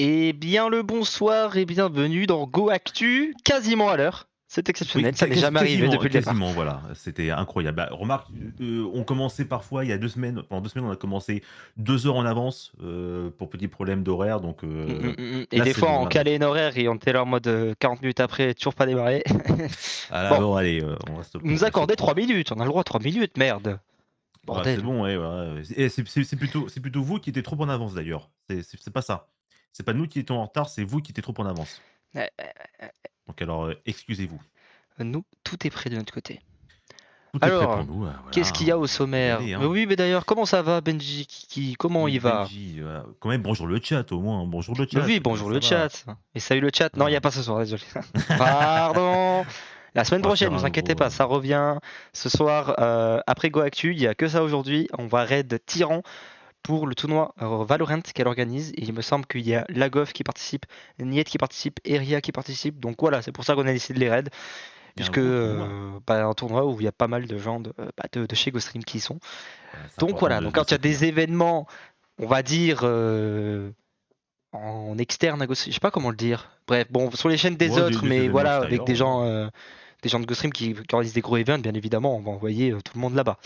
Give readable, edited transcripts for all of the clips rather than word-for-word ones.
Eh bien le bonsoir et bienvenue dans Go Actu, quasiment à l'heure. C'est Oui, exceptionnel, ça n'est jamais arrivé quasiment, depuis le départ. quasiment, voilà, c'était incroyable. Bah, remarque, on commençait parfois il y a 2 semaines, pendant 2 semaines, on a commencé 2 heures en avance, pour petit problème d'horaire, donc Et là, des c'est fois bon, on on calait avance. une horaire et on était là en mode 40 minutes après, toujours pas démarré. Ah là, Bon, bon, allez, on reste nous pro, on reste accorder pro. 3 minutes, on a le droit à 3 minutes, merde. Voilà, c'est Bordel. bon, ouais, voilà, et c'est plutôt vous qui étiez trop en avance d'ailleurs. C'est pas ça. C'est pas nous qui étions en retard, c'est vous qui étiez trop en avance. Euh, Donc alors, excusez-vous. Nous, tout est prêt de notre côté. Tout est prêt Alors, pour nous, voilà, qu'est-ce qu'il y a hein, au on peut y sommaire? aller, Mais hein. oui, mais d'ailleurs, comment ça va Benji comment Oui, il va? Benji, quand même bonjour le chat au moins, bonjour le Mais oui, chat, comment bonjour le ça va? chat. Et salut le chat. Non, il n'y a Voilà. pas ce soir, désolé. Pardon. La semaine On va prochaine, faire vous un inquiétez gros, pas, ça revient. Ce soir, après Go Actu, il n'y a que ça aujourd'hui. On va raid Tyran pour le tournoi Valorant qu'elle organise. Et il me semble qu'il y a Lagov qui participe, Niet qui participe, Eria qui participe. Donc voilà, c'est pour ça qu'on a décidé de les raid. il y a un Puisque gros tournoi. un tournoi où il y a pas mal de gens de chez GoStream qui y sont. Voilà, c'est Donc important voilà, donc de quand il y a des soutenir. événements, on va dire en externe à GoStream, je sais pas comment le dire. Bref, bon, sur les chaînes des Ouais, autres, des mais événements voilà, avec extérieurs, ouais, ouais. des gens de GoStream qui organisent des gros events, bien évidemment, on va envoyer tout le monde là-bas.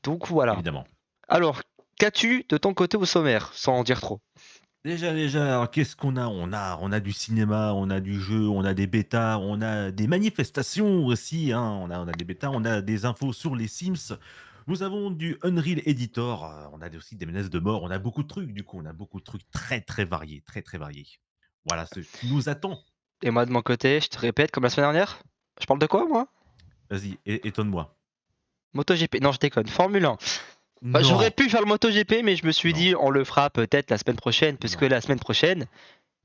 Donc voilà. Évidemment. Alors, qu'as-tu de ton côté au sommaire, sans en dire trop? Déjà, alors qu'est-ce qu'on a? On a du cinéma, on a du jeu, on a des bêtas, on a des manifestations aussi, hein. On a des bêtas, on a des infos sur les Sims. Nous avons du Unreal Editor, on a aussi des menaces de mort, on a beaucoup de trucs du coup, on a beaucoup de trucs très, très variés, très, très variés. Voilà ce qui nous attend. Et moi de mon côté, je te répète, comme la semaine dernière, je parle de quoi moi? Vas-y, étonne-moi. MotoGP, non je déconne, Formule 1. J'aurais Non! pu faire le MotoGP, mais je me suis Non, dit on le fera peut-être la semaine prochaine, puisque non. la semaine prochaine,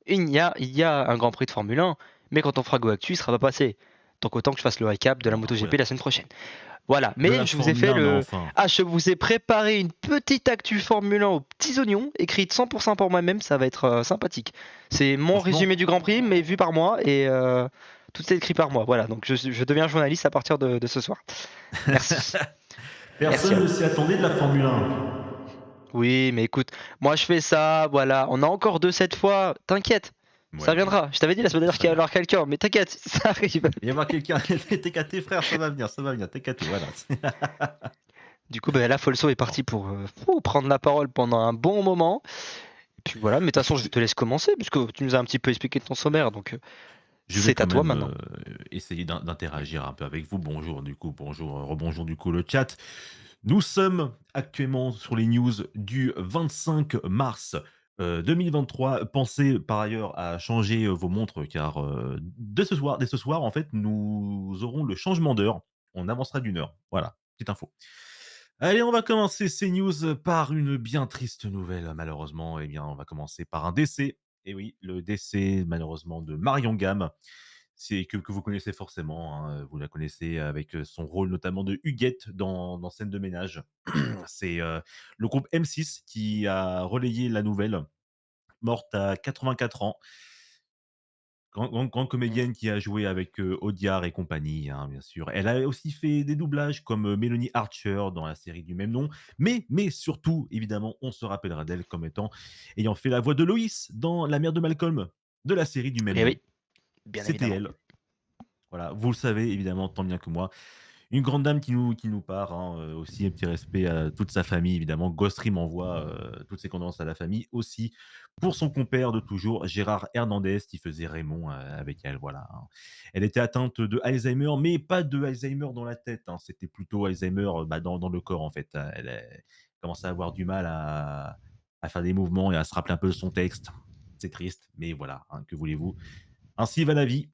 il y a un Grand Prix de Formule 1, mais quand on fera Go Actu, il sera pas passé. Donc autant que je fasse le récap de la Bon, ouais. MotoGP la semaine prochaine. Voilà, De mais la je vous ai Formule fait 1, mais le. enfin. Ah, je vous ai préparé une petite actu Formule 1 aux petits oignons, écrite 100% pour moi-même, ça va être sympathique. C'est mon Franchement, résumé du Grand Prix, mais vu par moi, et tout est écrit par moi. Voilà, donc je deviens journaliste à partir de ce soir. Merci. Merci personne à ne vous. s'y attendait de la Formule 1. Oui, mais écoute, moi je fais ça, voilà. On a encore deux cette fois, t'inquiète, ça Ouais, viendra. Je t'avais dit la semaine ce dernière serait qu'il allait y bien. avoir quelqu'un, mais t'inquiète, ça arrive. Il va y avoir quelqu'un, t'es qu'à tes frères, ça va venir, t'es qu'à tes, voilà. Du coup, bah, là, Folso est Bon, parti pour prendre la parole pendant un bon moment. Et puis voilà, mais de toute bah, façon, je te laisse commencer, puisque tu nous as un petit peu expliqué ton sommaire, donc je vais c'est à quand toi même maintenant. essayer d'interagir un peu avec vous. Bonjour, du coup, bonjour, rebonjour, du coup, le chat. Nous sommes actuellement sur les news du 25 mars 2023. Pensez par ailleurs à changer vos montres car dès ce soir, en fait, nous aurons le changement d'heure. On avancera d'une heure. Voilà, petite info. Allez, on va commencer ces news par une bien triste nouvelle, malheureusement. Eh bien, on va commencer par un décès. Et oui, le décès, malheureusement, de Marion Gamme. C'est que vous connaissez forcément, hein, vous la connaissez avec son rôle notamment de Huguette dans Scène de ménage. C'est le groupe M6 qui a relayé la nouvelle, morte à 84 ans. Grande comédienne qui a joué avec, Audiard et compagnie, hein, bien sûr. Elle a aussi fait des doublages comme, Mélanie Archer dans la série du même nom. Mais surtout, évidemment, on se rappellera d'elle comme ayant fait la voix de Loïs dans La mère de Malcolm, de la série du même Eh oui, nom. bien C'était évidemment. elle. Voilà, vous le savez évidemment tant bien que moi. Une grande dame qui nous part, hein, aussi un petit respect à toute sa famille évidemment. Ghost envoie, toutes ses condoléances à la famille, aussi pour son compère de toujours, Gérard Hernandez, qui faisait Raymond, avec elle, voilà, hein. Elle était atteinte de Alzheimer, mais pas de Alzheimer dans la tête, hein, c'était plutôt Alzheimer, bah, dans le corps en fait. Elle commençait à avoir du mal à faire des mouvements et à se rappeler un peu de son texte. C'est triste, mais voilà, hein, que voulez-vous? Ainsi va la vie.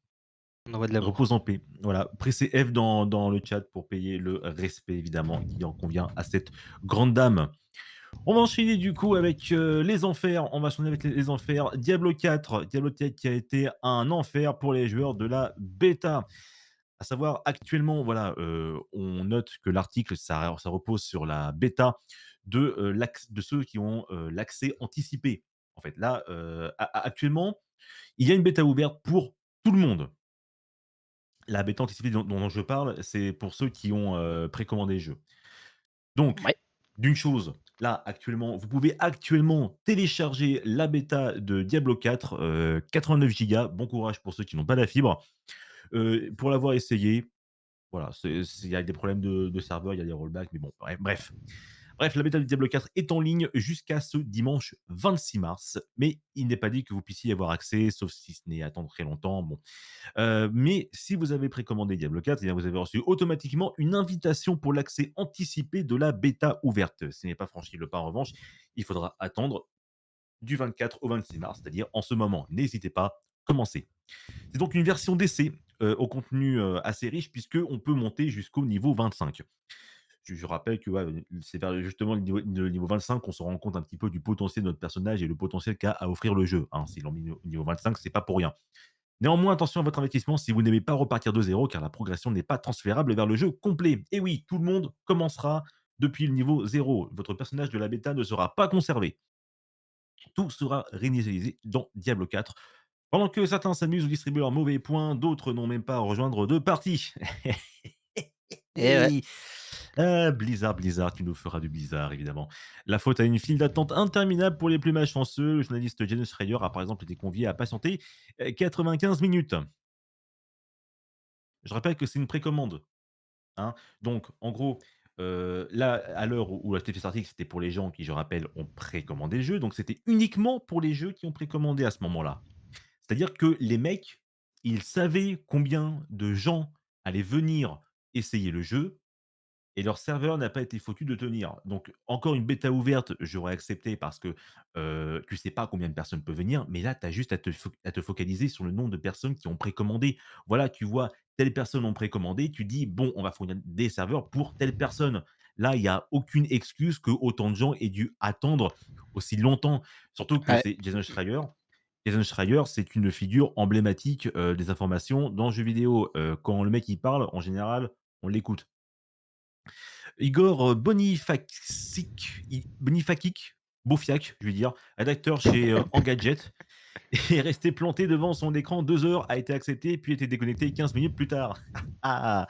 On envoie de l'amour. Repose en paix. Voilà, pressez F dans le chat pour payer le respect évidemment qui en convient à cette grande dame. On va enchaîner du coup avec, les enfers. On va enchaîner avec les enfers. Diablo 4 qui a été un enfer pour les joueurs de la bêta. À savoir actuellement, voilà, on note que l'article ça repose sur la bêta de ceux qui ont, l'accès anticipé. En fait là, actuellement, il y a une bêta ouverte pour tout le monde. La bêta anticipée dont je parle, c'est pour ceux qui ont, précommandé le jeu. Donc, Ouais. d'une chose Là, actuellement, vous pouvez actuellement télécharger la bêta de Diablo 4, 89 gigas. Bon courage pour ceux qui n'ont pas la fibre. Pour l'avoir essayé, voilà, il y a des problèmes de serveur, il y a des rollbacks, mais bon, bref. Bref, la bêta de Diablo 4 est en ligne jusqu'à ce dimanche 26 mars, mais il n'est pas dit que vous puissiez y avoir accès, sauf si ce n'est attendre très longtemps. Bon, mais si vous avez précommandé Diablo 4, eh bien vous avez reçu automatiquement une invitation pour l'accès anticipé de la bêta ouverte. Ce n'est pas franchi le pas en revanche, il faudra attendre du 24 au 26 mars, c'est-à-dire en ce moment. N'hésitez pas, commencez. C'est donc une version d'essai au contenu assez riche puisqu'on peut monter jusqu'au niveau 25. Je rappelle que ouais, c'est vers justement le niveau 25 qu'on se rend compte un petit peu du potentiel de notre personnage et le potentiel qu'a à offrir le jeu, hein. S'ils l'ont mis au niveau 25, c'est pas pour rien. Néanmoins, attention à votre investissement si vous n'aimez pas repartir de zéro, car la progression n'est pas transférable vers le jeu complet. Et oui, tout le monde commencera depuis le niveau zéro. Votre personnage de la bêta ne sera pas conservé. Tout sera réinitialisé dans Diablo 4. Pendant que certains s'amusent ou distribuent leurs mauvais points, d'autres n'ont même pas à rejoindre de partie. Et ouais. Blizzard, Blizzard, tu nous feras du Blizzard, évidemment. La faute à une file d'attente interminable pour les plus malchanceux. Le journaliste James Schreier a par exemple été convié à patienter 95 minutes. Je rappelle que c'est une précommande, hein. Donc, en gros, là, à l'heure où a été fait cet article, c'était pour les gens qui, je rappelle, ont précommandé le jeu. Donc, c'était uniquement pour les jeux qui ont précommandé à ce moment-là. C'est-à-dire que les mecs, ils savaient combien de gens allaient venir essayer le jeu et leur serveur n'a pas été foutu de tenir. Donc encore une bêta ouverte, j'aurais accepté parce que, tu sais pas combien de personnes peuvent venir, mais là, tu as juste à te focaliser sur le nombre de personnes qui ont précommandé. Voilà, tu vois, telle personne ont précommandé, tu dis: «Bon, on va fournir des serveurs pour telle personne». Là, il y a aucune excuse que autant de gens aient dû attendre aussi longtemps. Surtout que Ouais. c'est Jason Schreier. Jason Schreier, c'est une figure emblématique, des informations dans le jeu vidéo. Quand le mec, il parle, en général, on l'écoute. Igor Bonifakic, Bofiak, je vais dire, rédacteur chez Engadget, est resté planté devant son écran 2 heures, a été accepté, puis été déconnecté 15 minutes plus tard. Ah!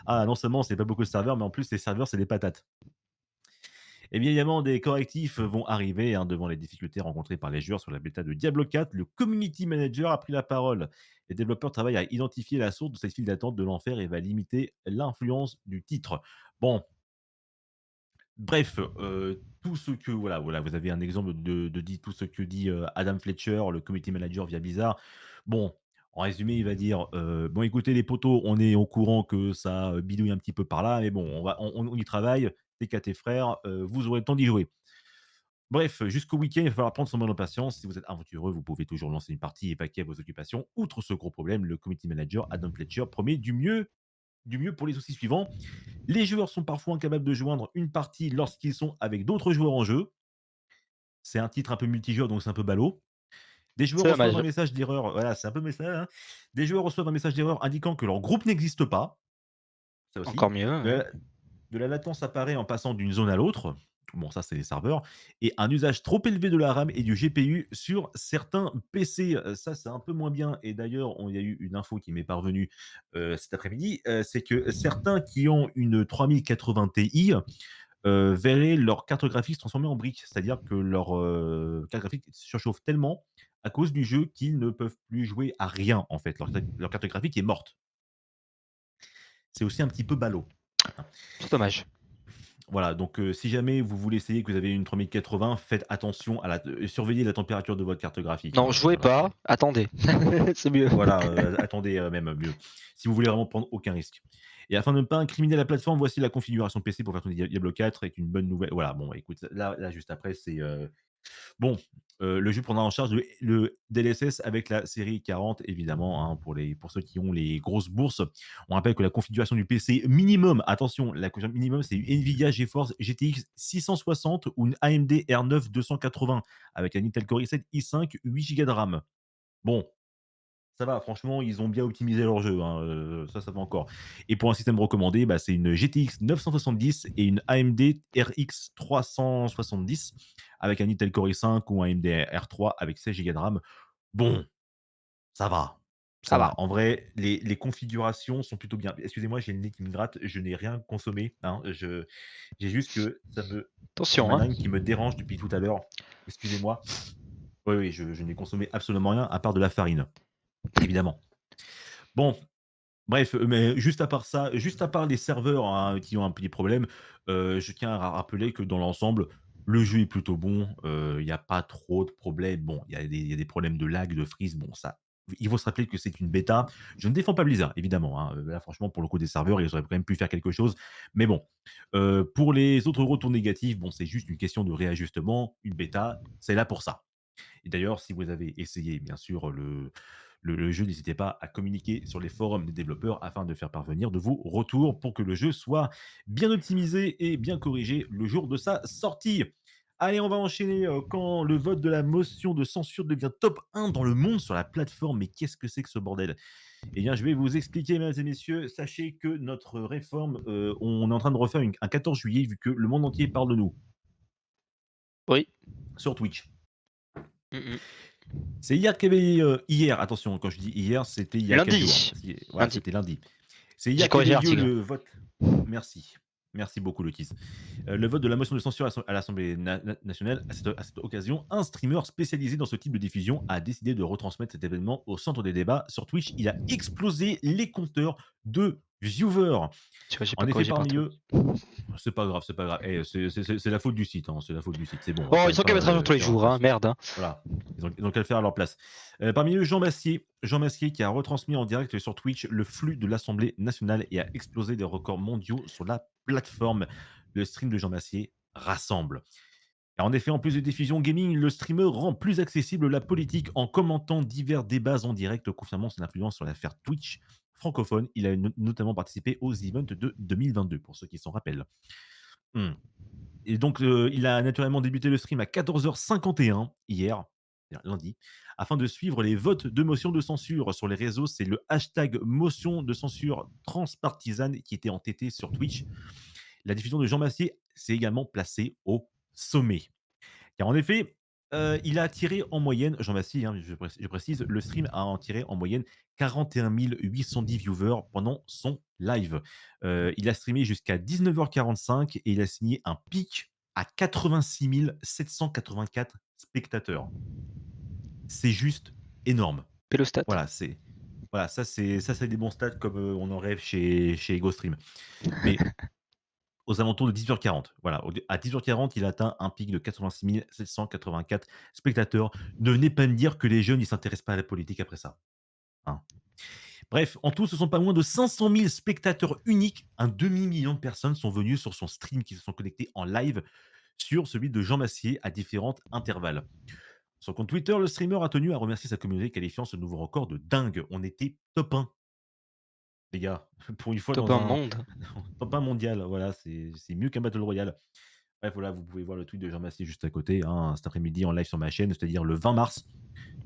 Ah, non seulement c'est pas beaucoup de serveurs, mais en plus les serveurs, c'est des patates. Et bien évidemment, des correctifs vont arriver, hein, devant les difficultés rencontrées par les joueurs sur la bêta de Diablo 4. Le community manager a pris la parole. Les développeurs travaillent à identifier la source de cette file d'attente de l'enfer et va limiter l'influence du titre. Bon, bref, tout ce que voilà, vous avez un exemple de dit tout ce que dit, Adam Fletcher, le community manager via Blizzard. Bon, en résumé, il va dire, «Bon écoutez les potos, on est au courant que ça, bidouille un petit peu par là, mais bon, on y travaille, t'es qu'à tes frères, vous aurez le temps d'y jouer». Bref, jusqu'au week-end, il va falloir prendre son mal en patience. Si vous êtes aventureux, vous pouvez toujours lancer une partie et vaquer à vos occupations. Outre ce gros problème, le community manager Adam Fletcher promet du mieux pour les soucis suivants. Les joueurs sont parfois incapables de joindre une partie lorsqu'ils sont avec d'autres joueurs en jeu. C'est un titre un peu multijoueur, donc c'est un peu ballot. Des joueurs C'est reçoivent un dommage. message d'erreur, voilà, c'est un peu ça, hein. Des joueurs reçoivent un message d'erreur indiquant que leur groupe n'existe pas, ça aussi. Encore mieux, De ouais. la de la latence apparaît en passant d'une zone à l'autre. Bon, ça, c'est les serveurs. Et un usage trop élevé de la RAM et du GPU sur certains PC. Ça, c'est un peu moins bien. Et d'ailleurs, il y a eu une info qui m'est parvenue cet après-midi. C'est que certains qui ont une 3080 Ti verraient leur carte graphique se transformer en brique. C'est-à-dire que leur carte graphique se surchauffe tellement à cause du jeu qu'ils ne peuvent plus jouer à rien, en fait. Leur carte graphique est morte. C'est aussi un petit peu ballot, hein. C'est dommage. Voilà, donc si jamais vous voulez essayer, que vous avez une 3080, faites attention à surveillez la température de votre carte graphique, Non, hein, jouez voilà, pas, attendez. C'est mieux. voilà, attendez, même mieux, si vous voulez vraiment prendre aucun risque. Et afin de ne pas incriminer la plateforme, voici la configuration PC pour faire tourner Diablo 4 avec une bonne nouvelle. Voilà, bon, écoute, là juste après, c'est, bon, le jeu prendra en charge le DLSS avec la série 40 évidemment, hein, pour ceux qui ont les grosses bourses. On rappelle que la configuration du PC minimum, attention, la configuration minimum, c'est une Nvidia GeForce GTX 660 ou une AMD R9 280 avec un Intel Core i7 i5, 8 Go de RAM. Bon, ça va, franchement, ils ont bien optimisé leur jeu, hein, ça va encore. Et pour un système recommandé, bah, c'est une GTX 970 et une AMD RX 370 avec un Intel Core i5 ou un AMD R3 avec 16 Go de RAM. Bon, ça va. Ça Ça va. va. En vrai, les configurations sont plutôt bien. Excusez-moi, j'ai le nez qui me gratte, je n'ai rien consommé, hein. J'ai juste que j'ai Attention, ma hein. narine qui me dérange depuis tout à l'heure. Excusez-moi. Oui, oui, je n'ai consommé absolument rien à part de la farine, évidemment. Bon, bref, mais juste à part ça, juste à part les serveurs, hein, qui ont un petit problème, je tiens à rappeler que dans l'ensemble, le jeu est plutôt bon, il y a pas trop de problèmes. Bon, il y a des problèmes de lag, de freeze, bon ça, il faut se rappeler que c'est une bêta. Je ne défends pas Blizzard, évidemment, hein, là franchement pour le coup des serveurs, ils auraient quand même pu faire quelque chose. Mais bon, pour les autres retours négatifs, bon, c'est juste une question de réajustement. Une bêta, c'est là pour ça. Et d'ailleurs, si vous avez essayé, bien sûr, le jeu, n'hésitez pas à communiquer sur les forums des développeurs afin de faire parvenir de vos retours pour que le jeu soit bien optimisé et bien corrigé le jour de sa sortie. Allez, on va enchaîner quand le vote de la motion de censure devient top 1 dans le monde sur la plateforme. Mais qu'est-ce que c'est que ce bordel? Eh bien, je vais vous expliquer, mesdames et messieurs. Sachez que notre réforme, on est en train de refaire un 14 juillet, vu que le monde entier parle de nous Oui. sur Twitch. Mmh. C'est hier qu'il y avait, hier, attention, quand je dis hier, c'était il y a 4 jours. Lundi. Voilà, Lundi. c'était lundi. C'est J'ai hier corrigé qu'avait lieu l'article. le vote. Merci. Merci beaucoup, Lokis. Le vote de la motion de censure à l'Assemblée nationale. À cette occasion, un streamer spécialisé dans ce type de diffusion a décidé de retransmettre cet événement au centre des débats. Sur Twitch, il a explosé les compteurs de viewers. Tu vois, j'ai pas En effet, corrigé parmi partout. eux, c'est pas grave, c'est pas grave. Eh, c'est la faute du site, hein, c'est la faute du site. C'est bon, on va Oh, quand ils même sont qu'à pas mettre à jour tous les faire un jours, hein, procès. merde, hein. Voilà, ils ont qu'à le faire à leur place. Parmi eux, Jean Massier qui a retransmis en direct sur Twitch le flux de l'Assemblée nationale et a explosé des records mondiaux sur la plateforme. Le stream de Jean Massier rassemble. En effet, en plus de diffusion gaming, le streamer rend plus accessible la politique en commentant divers débats en direct, confirmant son influence sur l'affaire Twitch francophone. Il a notamment participé aux events de 2022, pour ceux qui s'en rappellent. Hmm. Et donc, il a naturellement débuté le stream à 14h51 hier, c'est-à-dire lundi, afin de suivre les votes de motion de censure sur les réseaux. C'est le hashtag motion de censure transpartisane qui était entêté sur Twitch. La diffusion de Jean Massier s'est également placée au sommet. Car en effet, il a attiré en moyenne, Jean Massier, hein, je précise, le stream a en tiré en moyenne 41 810 viewers pendant son live. Il a streamé jusqu'à 19h45 et il a signé un pic à 86 784 spectateurs. C'est juste énorme. Pélostat. Voilà, ça c'est des bons stats comme, on en rêve chez EgoStream. Mais aux alentours de 10h40. Voilà, à 10h40, il a atteint un pic de 86 784 spectateurs. Ne venez pas me dire que les jeunes, ils s'intéressent pas à la politique après ça, hein. Bref, en tout, ce sont pas moins de 500 000 spectateurs uniques. Un demi-million de personnes sont venues sur son stream, qui se sont connectées en live sur celui de Jean Massier à différents intervalles. Sur son compte Twitter, le streamer a tenu à remercier sa communauté, qualifiant ce nouveau record de dingue. On était top 1, les gars, pour une fois Top dans 1 un monde. top 1 mondial. Voilà, c'est mieux qu'un Battle Royale. Bref, voilà, vous pouvez voir le tweet de Jean Massier juste à côté, hein, cet après-midi en live sur ma chaîne, c'est-à-dire le 20 mars.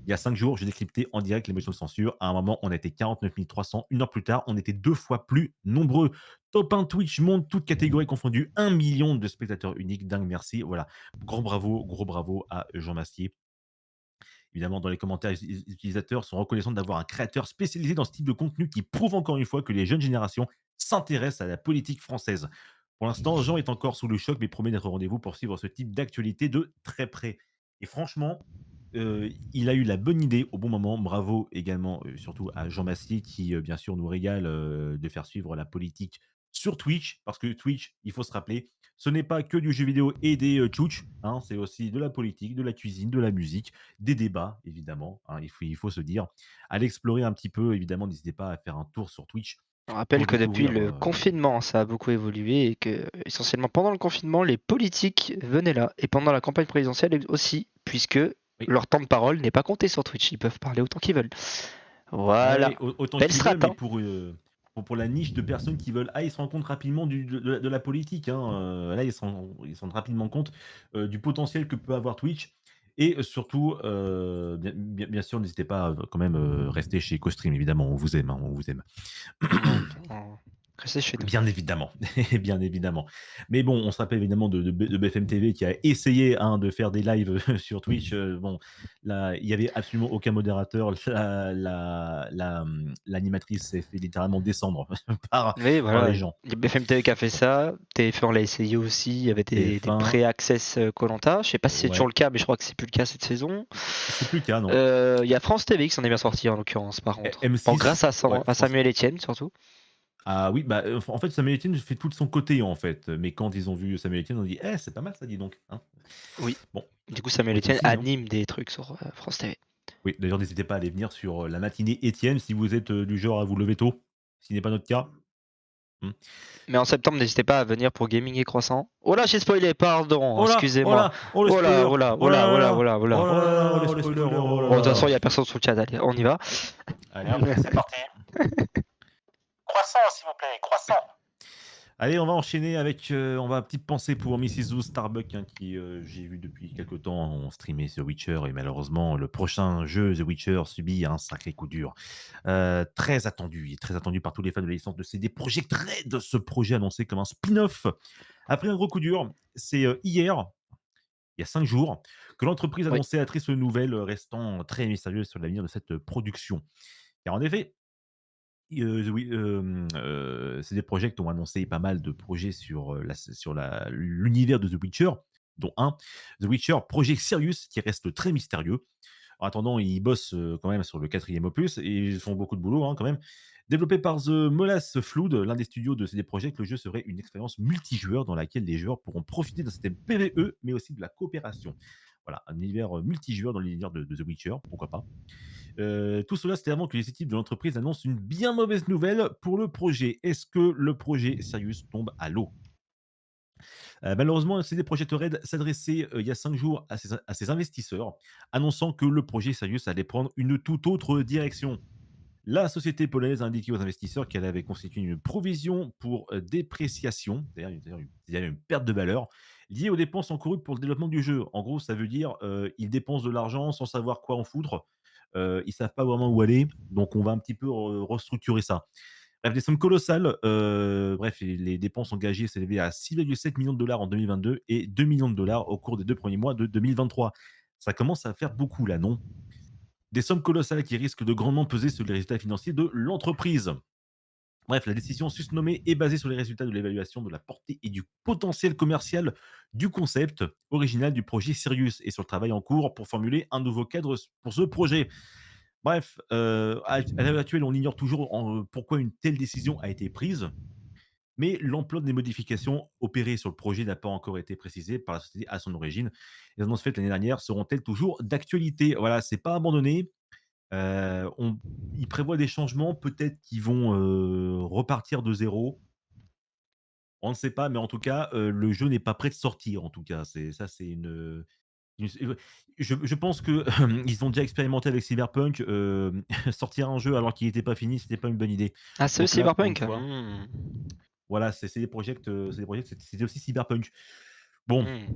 Il y a 5 jours, j'ai décrypté en direct les motions de censure. À un moment, on était 49 300. Une heure plus tard, on était 2 fois plus nombreux. Top 1 Twitch monde, toutes catégories confondues. 1 million de spectateurs uniques. Dingue, merci. Voilà. Gros bravo à Jean Massier. Évidemment, dans les commentaires, les utilisateurs sont reconnaissants d'avoir un créateur spécialisé dans ce type de contenu qui prouve encore une fois que les jeunes générations s'intéressent à la politique française. Pour l'instant, Jean est encore sous le choc, mais promet d'être au rendez-vous pour suivre ce type d'actualité de très près. Et franchement, il a eu la bonne idée au bon moment. Bravo également, surtout à Jean Massier qui, bien sûr, nous régale de faire suivre la politique sur Twitch. Parce que Twitch, il faut se rappeler, ce n'est pas que du jeu vidéo et des tchouches, hein, c'est aussi de la politique, de la cuisine, de la musique, des débats, évidemment, hein, il faut se dire. Allez explorer un petit peu, évidemment, n'hésitez pas à faire un tour sur Twitch On rappelle pour que depuis découvrir. le confinement, ça a beaucoup évolué et que, essentiellement pendant le confinement, les politiques venaient là. Et pendant la campagne présidentielle aussi, puisque Oui, leur temps de parole n'est pas compté sur Twitch. Ils peuvent parler autant qu'ils veulent. ouais, Voilà. ouais, autant Belle qu'ils strat, veulent, mais hein. pour la niche de personnes qui veulent. Ah, ils se rendent compte rapidement de la politique, hein, là, ils se rendent rapidement compte du potentiel que peut avoir Twitch. Et surtout, bien sûr, n'hésitez pas à quand même rester chez CoStream, évidemment, on vous aime, hein, on vous aime. Non, non. Restez chez nous. Bien évidemment, bien évidemment. Mais bon, on se rappelle évidemment de BFM TV qui a essayé, hein, de faire des lives sur Twitch. Bon, là, il y avait absolument aucun modérateur. L'animatrice s'est fait littéralement descendre par Oui, par les voilà, gens. il y a BFM TV qui a fait ça, TF1 l'a essayé aussi, il y avait des TF1, pré-access koh. Je sais pas si c'est toujours ouais, le cas, mais je crois que c'est plus le cas cette saison. c'est plus le cas, non. Il y a France TV qui s'en est bien sorti en l'occurrence, par contre. Bon, M6, grâce à, ouais, À France. Samuel Etienne surtout. Ah oui, bah, en fait, Samuel Etienne fait tout de son côté, en fait. Mais quand ils ont vu Samuel Etienne, on dit: «Eh, c'est pas mal ça, dis donc, hein?» Oui. Bon, Du coup, Samuel faut être Etienne signe, hein. anime des trucs sur France TV. Oui, d'ailleurs, n'hésitez pas à aller venir sur, la matinée Étienne si vous êtes, du genre à vous lever tôt, ce qui n'est pas notre cas. Mmh. Mais en septembre, n'hésitez pas à venir pour Gaming et Croissant. Oh là, j'ai spoilé, pardon, Oh là! Oh excusez-moi. là! Oh le Oh là, spoiler! oh là, oh Oh là là, là oh là, là! oh là, oh là. Oh là là là! Oh les spoilers! Oh là Bon, de toute façon, là! il n'y a personne sur le chat, allez, on y va. Allez hop, c'est parti. Croissant, s'il vous plaît, croissant! Allez, on va enchaîner avec, on va petite pensée pour Mrs. Starbuck, hein, qui, j'ai vu depuis quelque temps, on streamait The Witcher et malheureusement le prochain jeu The Witcher subit un sacré coup dur. Très attendu par tous les fans de la licence de CD Projekt Red, ce projet annoncé comme un spin-off. Après un gros coup dur, c'est, hier, il y a 5 jours, que l'entreprise Oui, annonçait la triste nouvelle, restant très mystérieuse sur l'avenir de cette, production. Car en effet, oui, CD Projekt ont annoncé pas mal de projets sur, l'univers de The Witcher, dont un, The Witcher Project Sirius, qui reste très mystérieux. En attendant, ils bossent, quand même sur le quatrième opus et ils font beaucoup de boulot, hein, quand même. Développé par The Molas Flood, l'un des studios de CD Projekt, le jeu serait une expérience multijoueur dans laquelle les joueurs pourront profiter d'un système PvE, mais aussi de la coopération. Voilà, un univers, multijoueur dans l'univers de The Witcher, pourquoi pas. Tout cela, c'était avant que les équipes de l'entreprise annoncent une bien mauvaise nouvelle pour le projet. Est-ce que le projet Sirius tombe à l'eau? Malheureusement, CD Projekt Red s'adressait, il y a 5 jours à ses investisseurs, annonçant que le projet Sirius allait prendre une toute autre direction. La société polonaise a indiqué aux investisseurs qu'elle avait constitué une provision pour, dépréciation, c'est-à-dire une perte de valeur, liée aux dépenses encourues pour le développement du jeu. En gros, ça veut dire, ils dépensent de l'argent sans savoir quoi en foutre, ils savent pas vraiment où aller, donc on va un petit peu restructurer ça. Bref, des sommes colossales, bref, les dépenses engagées s'élevaient à 6,7 millions de dollars en 2022 et 2 millions de dollars au cours des 2 premiers mois de 2023. Ça commence à faire beaucoup là, non? Des sommes colossales qui risquent de grandement peser sur les résultats financiers de l'entreprise. Bref, la décision susnommée est basée sur les résultats de l'évaluation de la portée et du potentiel commercial du concept original du projet Sirius et sur le travail en cours pour formuler un nouveau cadre pour ce projet. Bref, à l'heure actuelle, on ignore toujours pourquoi une telle décision a été prise, mais l'ampleur des modifications opérées sur le projet n'a pas encore été précisée par la société à son origine. Les annonces faites l'année dernière seront-elles toujours d'actualité? Voilà, c'est pas abandonné. On Ils prévoient des changements, peut-être qu'ils vont, repartir de zéro. On ne sait pas, mais en tout cas, le jeu n'est pas prêt de sortir, en tout cas. C'est une je pense que ils ont déjà expérimenté avec Cyberpunk, sortir un jeu alors qu'il n'était pas fini, c'était pas une bonne idée. ah, c'est Donc là, pour une Cyberpunk. fois, voilà, c'est des projets, c'était aussi Cyberpunk. Bon, Hmm,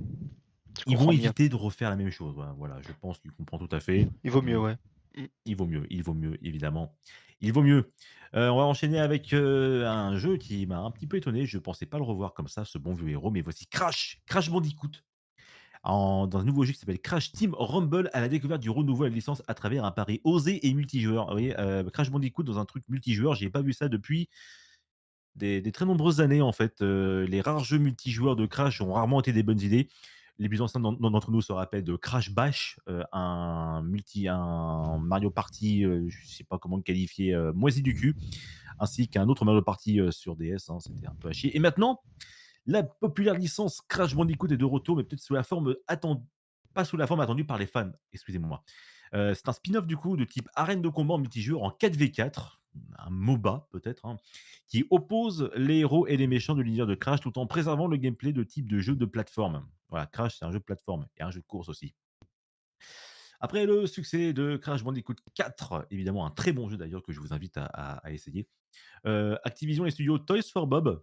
je ils vont comprends mieux. éviter de refaire la même chose, voilà, je pense qu'ils comprennent tout à fait. Il vaut mieux, Mmh. ouais. Hmm. Il vaut mieux, évidemment. Il vaut mieux. On va enchaîner avec, un jeu qui m'a un petit peu étonné. Je pensais pas le revoir comme ça, ce bon vieux héros, mais voici Crash Bandicoot, dans un nouveau jeu qui s'appelle Crash Team Rumble, à la découverte du renouveau à la licence à travers un pari osé et multijoueur. Vous voyez, Crash Bandicoot dans un truc multijoueur, j'ai pas vu ça depuis des très nombreuses années, en fait. Les rares jeux multijoueurs de Crash ont rarement été des bonnes idées. Les plus anciens d'entre nous se rappellent de Crash Bash, un Mario Party, je sais pas comment le qualifier, moisi du cul, ainsi qu'un autre Mario Party, sur DS, hein, c'était un peu à chier. Et maintenant, la populaire licence Crash Bandicoot est de retour, mais peut-être sous la forme pas sous la forme attendue par les fans, excusez-moi. C'est un spin-off du coup de type arène de combat en multijoueur en 4v4, un MOBA peut-être, hein, qui oppose les héros et les méchants de l'univers de Crash tout en préservant le gameplay de type de jeu de plateforme. Voilà, Crash, c'est un jeu de plateforme et un jeu de course aussi. Après le succès de Crash Bandicoot 4, évidemment un très bon jeu d'ailleurs que je vous invite à essayer, Activision et studios Toys for Bob,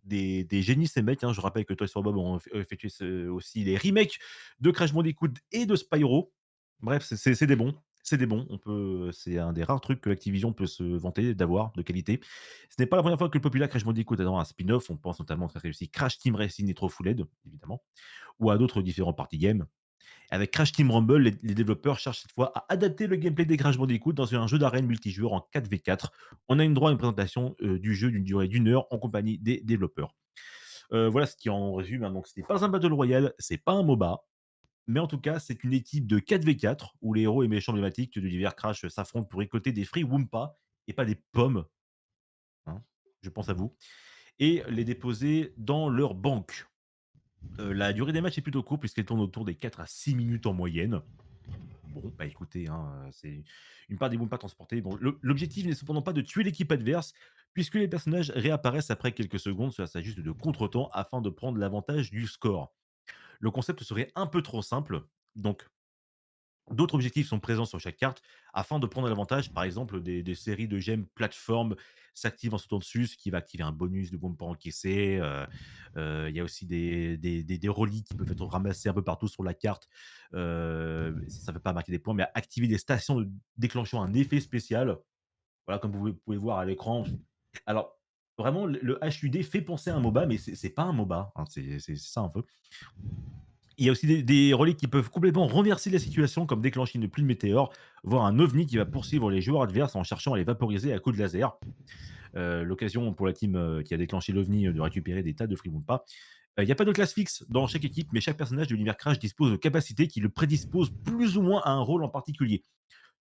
des génies ces mecs, hein. Je rappelle que Toys for Bob ont effectué aussi les remakes de Crash Bandicoot et de Spyro. Bref, c'est des bons. C'est des bons, c'est un des rares trucs que Activision peut se vanter d'avoir, de qualité. Ce n'est pas la première fois que le populaire Crash Bandicoot a un spin-off. On pense notamment au très réussi Crash Team Racing Nitro Fueled, évidemment, ou à d'autres différents party games. Avec Crash Team Rumble, les développeurs cherchent cette fois à adapter le gameplay des Crash Bandicoot dans un jeu d'arène multijoueur en 4v4. On a une droit à une présentation du jeu d'une durée d'1 heure en compagnie des développeurs. Voilà ce qui en résume, hein. Donc, ce n'est pas un Battle Royale, c'est pas un MOBA, mais en tout cas, c'est une équipe de 4v4 où les héros et méchants emblématiques de divers Crash s'affrontent pour récolter des fruits Wumpa et pas des pommes, hein, je pense à vous, et les déposer dans leur banque. La durée des matchs est plutôt courte puisqu'elle tourne autour des 4 à 6 minutes en moyenne. Bon, bah, écoutez, hein, c'est une part des Wumpas transportés. Bon, l'objectif n'est cependant pas de tuer l'équipe adverse, puisque les personnages réapparaissent après quelques secondes, cela s'ajuste de contretemps afin de prendre l'avantage du score. Le concept serait un peu trop simple, donc d'autres objectifs sont présents sur chaque carte afin de prendre l'avantage. Par exemple, des séries de gemmes plateforme s'activent en sautant dessus, ce qui va activer un bonus de bombes pas encaissées. Il y a aussi des reliques qui peuvent être ramassées un peu partout sur la carte. Ça ne fait pas marquer des points, mais activer des stations déclenchant un effet spécial. Voilà, comme vous pouvez voir à l'écran. Alors, vraiment, le HUD fait penser à un MOBA, mais c'est pas un MOBA, hein, c'est ça un peu. Il y a aussi des reliques qui peuvent complètement renverser la situation, comme déclencher une pluie de météores, voire un ovni qui va poursuivre les joueurs adverses en cherchant à les vaporiser à coups de laser. L'occasion pour la team qui a déclenché l'ovni de récupérer des tas de Free-Wumpa. Il n'y a pas de classe fixe dans chaque équipe, mais chaque personnage de l'univers Crash dispose de capacités qui le prédisposent plus ou moins à un rôle en particulier.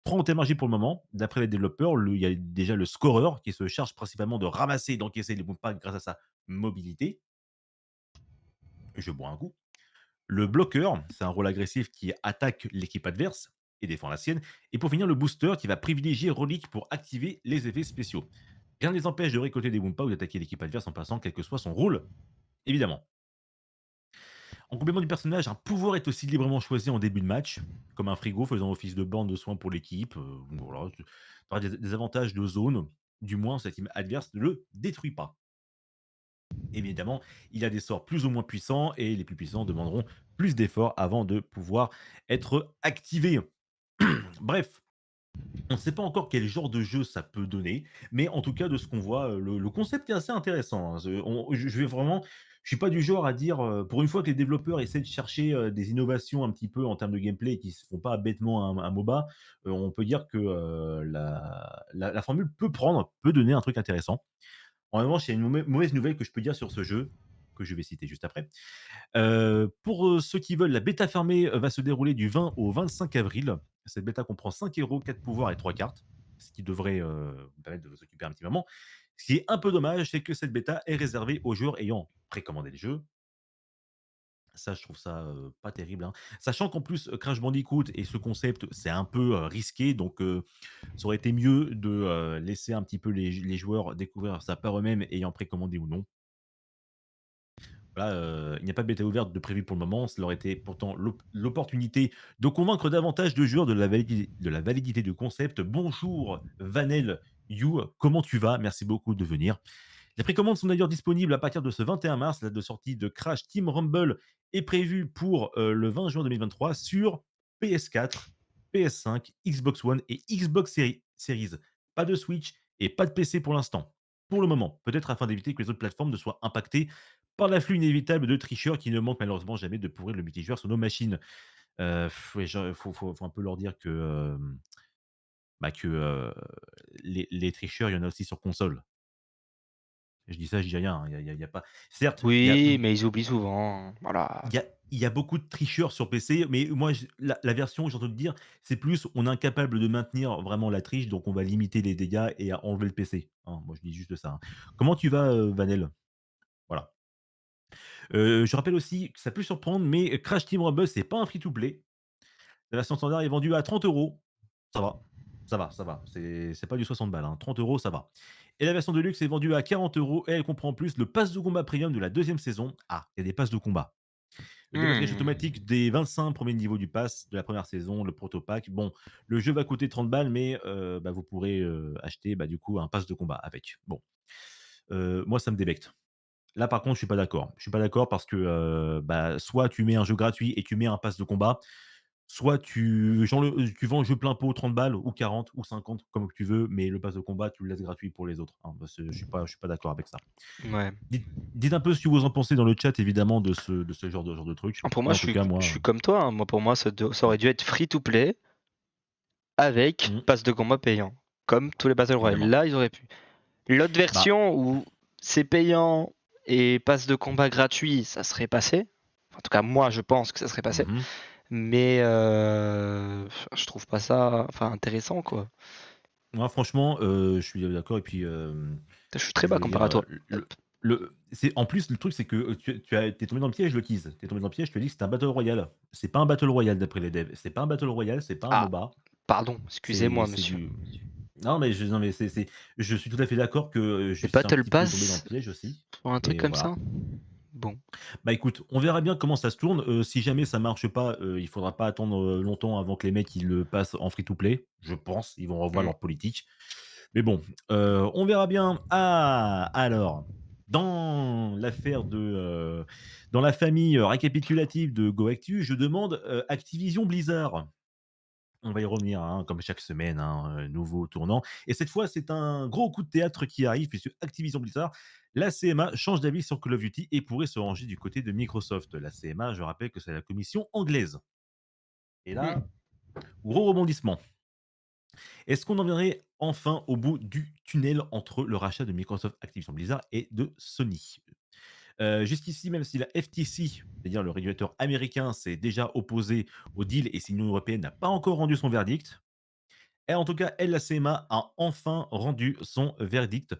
3 ont émergé pour le moment. D'après les développeurs, il y a déjà le scoreur qui se charge principalement de ramasser et d'encaisser les Wumpa grâce à sa mobilité. Je bois un coup. Le bloqueur, c'est un rôle agressif qui attaque l'équipe adverse et défend la sienne. Et pour finir, le booster qui va privilégier Relic pour activer les effets spéciaux. Rien ne les empêche de récolter des Wumpa ou d'attaquer l'équipe adverse en passant quel que soit son rôle, évidemment. En complément du personnage, un pouvoir est aussi librement choisi en début de match, comme un frigo faisant office de borne de soins pour l'équipe. Voilà, tu auras des avantages de zone, du moins si la team adverse ne le détruit pas. Évidemment, il a des sorts plus ou moins puissants et les plus puissants demanderont plus d'efforts avant de pouvoir être activés. Bref, on ne sait pas encore quel genre de jeu ça peut donner, mais en tout cas, de ce qu'on voit, le concept est assez intéressant, hein. Je vais vraiment je suis pas du genre à dire, pour une fois que les développeurs essaient de chercher, des innovations un petit peu en termes de gameplay et qui se font pas bêtement un MOBA, on peut dire que, la formule peut prendre, peut donner un truc intéressant. En revanche, il y a une mauvaise nouvelle que je peux dire sur ce jeu, que je vais citer juste après. Pour, ceux qui veulent, la bêta fermée, va se dérouler du 20 au 25 avril. Cette bêta comprend 5 héros, 4 pouvoirs et 3 cartes, ce qui devrait, vous permettre de vous occuper un petit moment. Ce qui est un peu dommage, c'est que cette bêta est réservée aux joueurs ayant précommandé le jeu. Ça, je trouve ça, pas terrible, hein. Sachant qu'en plus, Crash Bandicoot et ce concept, c'est un peu, risqué, donc ça aurait été mieux de, laisser un petit peu les joueurs découvrir ça par eux-mêmes, ayant précommandé ou non. Voilà, il n'y a pas de bêta ouverte de prévu pour le moment. Cela aurait été pourtant l'opportunité de convaincre davantage de joueurs de la validité du concept. Bonjour Vanel You, comment tu vas? Merci beaucoup de venir. Les précommandes sont d'ailleurs disponibles à partir de ce 21 mars. La date de sortie de Crash Team Rumble est prévue pour le 20 juin 2023 sur PS4, PS5, Xbox One et Xbox Series. Pas de Switch et pas de PC pour l'instant. Pour le moment, peut-être afin d'éviter que les autres plateformes ne soient impactées par l'afflux inévitable de tricheurs qui ne manquent malheureusement jamais de pourrir le multijoueur sur nos machines. Ouais, faut un peu leur dire que, les tricheurs, il y en a aussi sur console. Je dis ça, je dis rien, hein, il y a pas certes, Oui, mais ils oublient souvent, voilà. il y a beaucoup de tricheurs sur PC, mais moi j la version, j'ai envie de dire, c'est plus on est incapable de maintenir vraiment la triche, donc on va limiter les dégâts et à enlever le PC, hein. Moi, je dis juste ça, hein. Comment tu vas, Vanel? Voilà. Je rappelle aussi que ça peut surprendre, mais Crash Team Rumble, c'est pas un free to play. La version standard est vendue à 30 €. Ça va, ça va, ça va. C'est pas du 60 balles, hein. 30 €, ça va. Et la version de luxe est vendue à 40 € et elle comprend en plus le pass de combat premium de la deuxième saison. Ah, il y a des passes de combat. Le déblocage Mmh. automatique des 25 premiers niveaux du pass de la première saison, le proto pack. Bon, le jeu va coûter 30 balles, mais vous pourrez, acheter, du coup, un pass de combat avec. Bon, moi, ça me débecte. Là, par contre, je suis pas d'accord. Je suis pas d'accord parce que, soit tu mets un jeu gratuit et tu mets un pass de combat, soit tu vends le jeu plein pot 30 balles ou 40 ou 50 comme tu veux, mais le pass de combat, tu le laisses gratuit pour les autres, hein, parce que je suis pas d'accord avec ça. Ouais. Dites un peu ce que vous en pensez dans le chat évidemment de ce genre de truc. Ah, pour moi, Mais en tout cas je moi, suis comme toi, hein. Moi, pour moi, ça mmh, aurait dû être free to play avec mmh, pass de combat payant, comme tous les Battle Royale. évidemment. Là, ils auraient pu. L'autre Bah, version où c'est payant et passe de combat gratuit, ça serait passé. En tout cas, moi, je pense que ça serait passé. mmh Mais je trouve pas ça enfin, intéressant, quoi. Moi franchement, je suis d'accord et puis, Je suis très je bas veux comparé dire, à toi. c'est en plus le truc c'est que, tu es tombé dans le piège, Lokiz. Tu es tombé dans le piège, je te dis que c'est un battle royale. C'est pas un battle royale d'après les devs. C'est pas un battle royale, c'est pas un Ah, MOBA. pardon, excusez-moi, C'est monsieur. du non mais je suis tout à fait d'accord que, je Les suis un Battle petit peu tombé dans le Pass piège aussi, pour un truc mais comme ça? voilà. Bon. Bah, écoute, on verra bien comment ça se tourne, si jamais ça marche pas, il faudra pas attendre, longtemps avant que les mecs ils le passent en free to play, je pense. Ils vont revoir Mmh. leur politique. Mais bon, on verra bien. Ah! Alors, dans la famille, récapitulative de GoActu, je demande, Activision Blizzard. On va y revenir, hein, comme chaque semaine, hein, nouveau tournant. Et cette fois, c'est un gros coup de théâtre qui arrive puisque Activision Blizzard, la CMA, change d'avis sur Call of Duty et pourrait se ranger du côté de Microsoft. La CMA, je rappelle que c'est la commission anglaise. Et là, Mmh. gros rebondissement. Est-ce qu'on en viendrait enfin au bout du tunnel entre le rachat de Microsoft Activision Blizzard et de Sony? Jusqu'ici, même si la FTC, c'est-à-dire le régulateur américain, s'est déjà opposé au deal et si l'Union européenne n'a pas encore rendu son verdict, et en tout cas, elle, la CMA, a enfin rendu son verdict,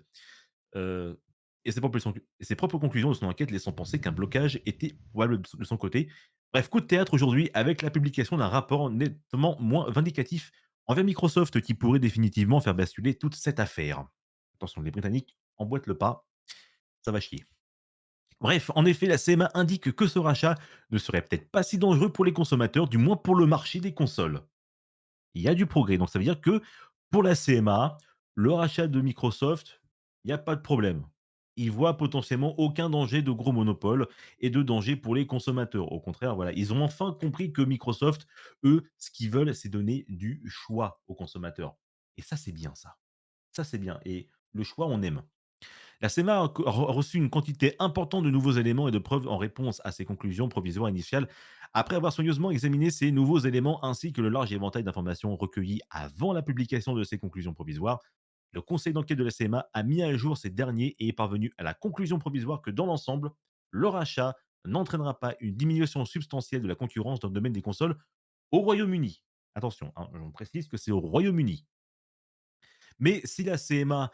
heu et ses propres conclusions de son enquête laissant penser qu'un blocage était probable de son côté. Bref, coup de théâtre aujourd'hui avec la publication d'un rapport nettement moins vindicatif envers Microsoft qui pourrait définitivement faire basculer toute cette affaire. Attention, les Britanniques emboîtent le pas, ça va chier. Bref, en effet, la CMA indique que ce rachat ne serait peut-être pas si dangereux pour les consommateurs, du moins pour le marché des consoles. Il y a du progrès. Donc ça veut dire que pour la CMA, le rachat de Microsoft, il y a pas de problème. Ils voient potentiellement aucun danger de gros monopole et de danger pour les consommateurs. Au contraire, voilà, ils ont enfin compris que Microsoft, eux, ce qu'ils veulent, c'est donner du choix aux consommateurs. Et ça, c'est bien ça. Ça, c'est bien. Et le choix, on aime. La CEMA a reçu une quantité importante de nouveaux éléments et de preuves en réponse à ses conclusions provisoires initiales, après avoir soigneusement examiné ces nouveaux éléments ainsi que le large éventail d'informations recueillies avant la publication de ces conclusions provisoires. Le conseil d'enquête de la CMA a mis à jour ces derniers et est parvenu à la conclusion provisoire que dans l'ensemble, le rachat n'entraînera pas une diminution substantielle de la concurrence dans le domaine des consoles au Royaume-Uni. Attention, hein, on précise que c'est au Royaume-Uni. Mais si la CMA,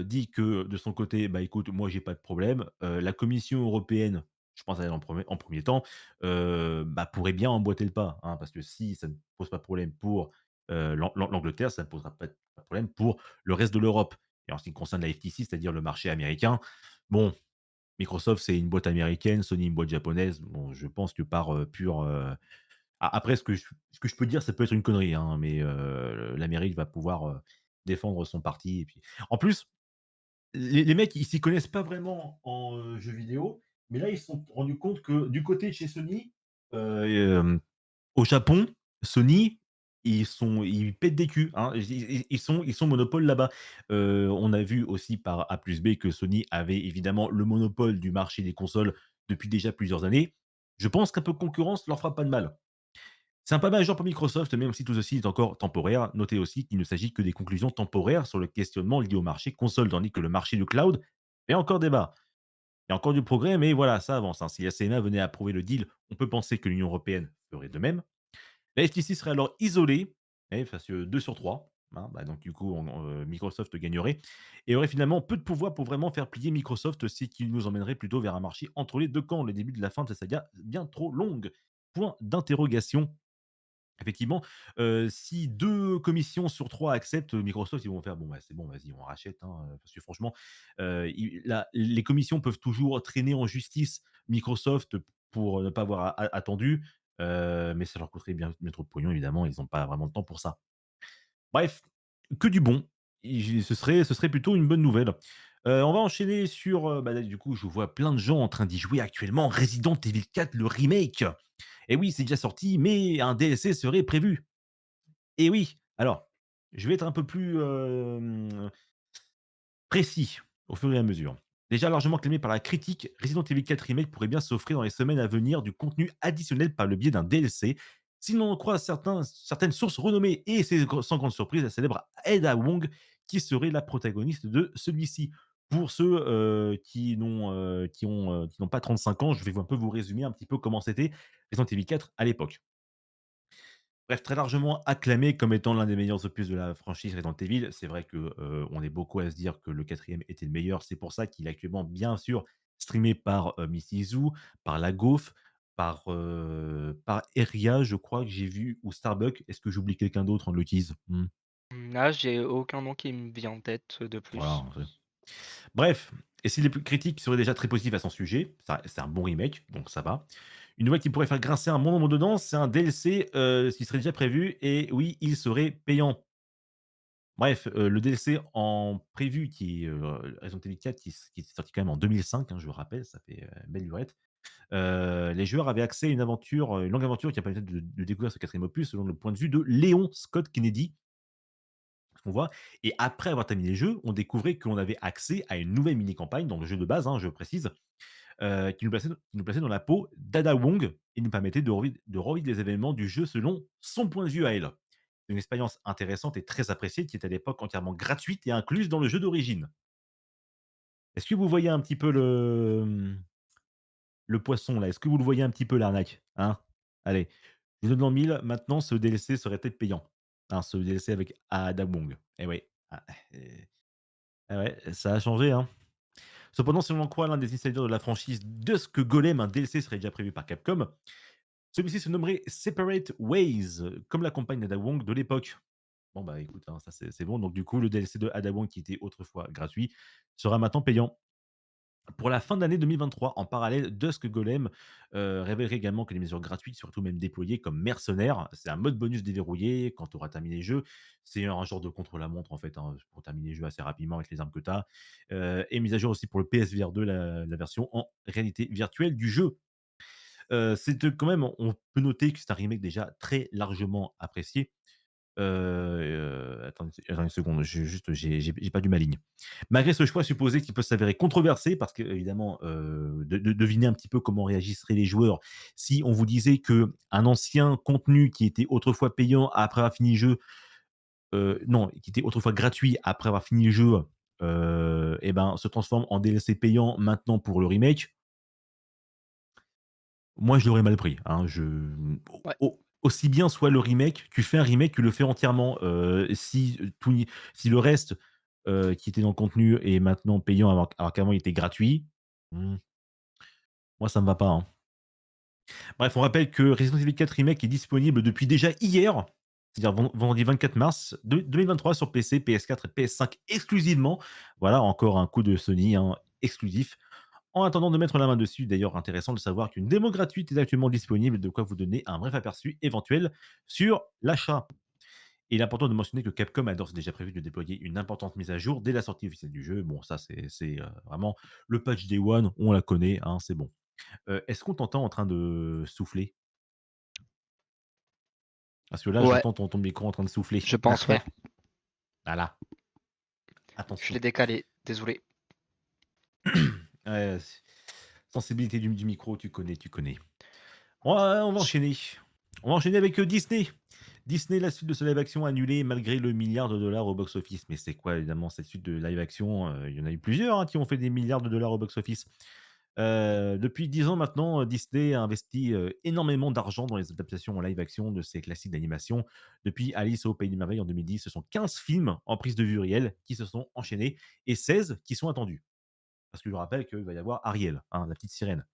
dit que de son côté: «Bah, écoute, moi j'ai pas de problème», la Commission européenne, je pense à elle en 1 temps, bah, pourrait bien emboîter le pas, hein. Parce que si ça ne pose pas de problème pour, l'Angleterre, ça ne posera pas de problème pour le reste de l'Europe. Et en ce qui concerne la FTC, c'est-à-dire le marché américain, bon, Microsoft, c'est une boîte américaine, Sony, une boîte japonaise. Bon, je pense que par, pur, après ce que je peux dire, ça peut être une connerie, hein, mais l'Amérique va pouvoir, défendre son parti et puis en plus, les mecs, ils s'y connaissent pas vraiment en, jeux vidéo, mais là, ils se sont rendus compte que du côté de chez Sony, hem, au Japon, Sony, ils pètent des culs, hein. Ils sont monopole là-bas. On a vu aussi par A plus B que Sony avait évidemment le monopole du marché des consoles depuis déjà plusieurs années. Je pense qu'un peu de concurrence leur fera pas de mal. C'est un pas majeur pour Microsoft, même si tout ceci est encore temporaire. Notez aussi qu'il ne s'agit que des conclusions temporaires sur le questionnement lié au marché console, tandis que le marché du cloud fait encore débat. Il y a encore du progrès, mais voilà, ça avance, hein. Si la CMA venait à approuver le deal, on peut penser que l'Union européenne ferait de même. La FTC serait alors isolée, parce que 2 sur 3, hein, bah, donc du coup, Microsoft gagnerait et aurait finalement peu de pouvoir pour vraiment faire plier Microsoft, ce qui nous emmènerait plutôt vers un marché entre les 2 camps, le début de la fin de cette saga bien trop longue. Point d'interrogation. Effectivement, si 2 commissions sur 3 acceptent, Microsoft, ils vont faire: «Bon, bah, c'est bon, vas-y, on rachète», hein, parce que franchement, les commissions peuvent toujours traîner en justice Microsoft pour ne pas avoir attendu, mais ça leur coûterait bien trop de pognon évidemment, ils n'ont pas vraiment le temps pour ça. Bref, que du bon. Ce serait plutôt une bonne nouvelle. On va enchaîner sur, bah, là, du coup, je vois plein de gens en train d'y jouer actuellement. Resident Evil 4, le remake. Et oui, c'est déjà sorti, mais un DLC serait prévu. Et oui, alors, je vais être un peu plus, précis au fur et à mesure. Déjà largement acclamé par la critique, Resident Evil 4 Remake pourrait bien s'offrir dans les semaines à venir du contenu additionnel par le biais d'un DLC. Si l'on en croit certaines sources renommées, et c'est sans grande surprise, la célèbre Ada Wong qui serait la protagoniste de celui-ci. Pour ceux qui n'ont pas 35 ans, je vais un peu vous résumer un petit peu comment c'était Resident Evil 4 à l'époque. Bref, très largement acclamé comme étant l'un des meilleurs opus de la franchise Resident Evil. C'est vrai que, on est beaucoup à se dire que le quatrième était le meilleur. C'est pour ça qu'il est actuellement, bien sûr, streamé par, Mistizou, par La Gaufre, par Eria, je crois que j'ai vu, ou Starbucks. Est-ce que j'oublie quelqu'un d'autre en l'utilise? Mmh, Là, j'ai aucun nom qui me vient en tête de voilà, plus. bref, et si les critiques seraient déjà très positives à son sujet, ça c'est un bon remake, donc ça va. Une nouvelle qui pourrait faire grincer un bon nombre de dents, c'est un DLC, qui serait déjà prévu, et oui, il serait payant. Bref, le DLC en prévu qui est, Resident Evil 4 qui est sorti quand même en 2005, hein, je le rappelle, ça fait, belle lurette. Les joueurs avaient accès à une longue aventure qui a permis de découvrir ce quatrième opus selon le point de vue de Léon Scott Kennedy, qu'on voit. Et après avoir terminé le jeu, on découvrait qu'on avait accès à une nouvelle mini campagne dans le jeu de base, hein, je précise, qui nous plaçait dans la peau d'Ada Wong et nous permettait de revivre les événements du jeu selon son point de vue à elle. Une expérience intéressante et très appréciée qui est à l'époque entièrement gratuite et incluse dans le jeu d'origine. Est-ce que vous voyez un petit peu le poisson là? Est-ce que vous le voyez un petit peu l'arnaque? Hein? Allez, je vous donne dans le mille, maintenant ce DLC serait peut-être payant. Hein, ce DLC avec Ada Wong. Eh oui. Ah, eh ouais, ça a changé, hein. Cependant, si l'on en croit l'un des insiders de la franchise Dusk Golem, un DLC serait déjà prévu par Capcom. Celui-ci se nommerait Separate Ways, comme la compagne d'Ada Wong de l'époque. Bon, bah, écoute, hein, ça c'est bon. Donc du coup, le DLC de Ada Wong qui était autrefois gratuit sera maintenant payant. Pour la fin de l'année 2023, en parallèle, Dusk Golem révélerait également que les mesures gratuites, surtout même déployées comme mercenaires, c'est un mode bonus déverrouillé quand tu auras terminé le jeu. C'est un genre de contre-la-montre en fait, hein, pour terminer le jeu assez rapidement avec les armes que tu as. Et mise à jour aussi pour le PSVR 2, la version en réalité virtuelle du jeu. Quand même, on peut noter que c'est un remake déjà très largement apprécié. Attendez une seconde, j'ai pas lu ma ligne. Malgré ce choix supposé qui peut s'avérer controversé, parce qu'évidemment, devinez un petit peu comment réagisseraient les joueurs si on vous disait que un ancien contenu qui était autrefois payant après avoir fini le jeu, non, qui était autrefois gratuit après avoir fini le jeu, et ben, se transforme en DLC payant maintenant pour le remake. Moi, je l'aurais mal pris, hein. Ouais. Aussi bien soit le remake, tu fais un remake, tu le fais entièrement, si le reste, qui était dans le contenu est maintenant payant alors qu'avant il était gratuit, mmh, moi ça me va pas, hein. Bref, on rappelle que Resident Evil 4 Remake est disponible depuis déjà hier, c'est-à-dire vendredi 24 mars 2023 sur PC, PS4 et PS5 exclusivement. Voilà, encore un coup de Sony, hein, exclusif. En attendant de mettre la main dessus, d'ailleurs intéressant de savoir qu'une démo gratuite est actuellement disponible, de quoi vous donner un bref aperçu éventuel sur l'achat. Et il est important de mentionner que Capcom a d'ores et déjà prévu de déployer une importante mise à jour dès la sortie officielle du jeu. Bon, ça c'est vraiment le patch Day One, on la connaît, hein, c'est bon. Est-ce qu'on t'entend en train de souffler? Parce que là, Ouais, j'entends ton micro en train de souffler. je pense, ouais. Voilà, Je attention. l'ai décalé, désolé. Ouais, sensibilité du micro, tu connais, tu connais. On va enchaîner. On va enchaîner avec, Disney. Disney, la suite de ce live action annulée malgré le milliard de dollars au box-office. Mais c'est quoi évidemment cette suite de live action? Il y en a eu plusieurs, hein, qui ont fait des milliards de dollars au box-office. Depuis 10 ans maintenant, Disney a investi, énormément d'argent dans les adaptations en live action de ses classiques d'animation. Depuis Alice au pays des merveilles en 2010, ce sont 15 films en prise de vue réelle qui se sont enchaînés et 16 qui sont attendus. Parce que je rappelle qu'il va y avoir Ariel, hein, la petite sirène.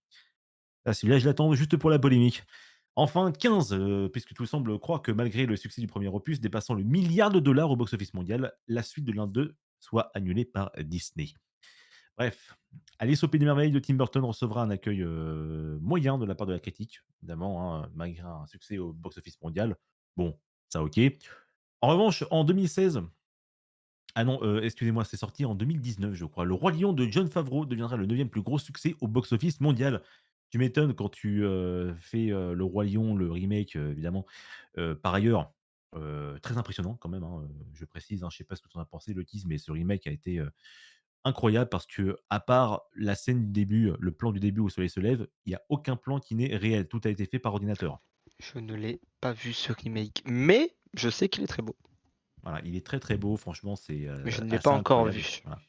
Ah, celui-là, je l'attends juste pour la polémique. Enfin 15, puisque tout semble croire que malgré le succès du premier opus dépassant le milliard de dollars au box-office mondial, la suite de l'un d'eux soit annulée par Disney. Bref, Alice au pays des merveilles de Tim Burton recevra un accueil, moyen de la part de la critique, évidemment, hein, malgré un succès au box-office mondial. Bon, ça OK. En revanche, en 2016, Ah non, excusez-moi, c'est sorti en 2019, je crois. Le Roi Lion de Jon Favreau deviendra le 9e plus gros succès au box-office mondial. Tu m'étonnes quand tu, fais, Le Roi Lion, le remake, évidemment. Par ailleurs, très impressionnant quand même, hein, je précise, hein, je sais pas ce que tu en as pensé, Lotis, mais ce remake a été, incroyable parce que à part la scène du début, le plan du début où le soleil se lève, il y a aucun plan qui n'est réel. Tout a été fait par ordinateur. Je ne l'ai pas vu ce remake, mais je sais qu'il est très beau. Voilà, il est très, très beau, franchement, c'est, Mais je ne l'ai pas assez encore incroyable, vu. voilà.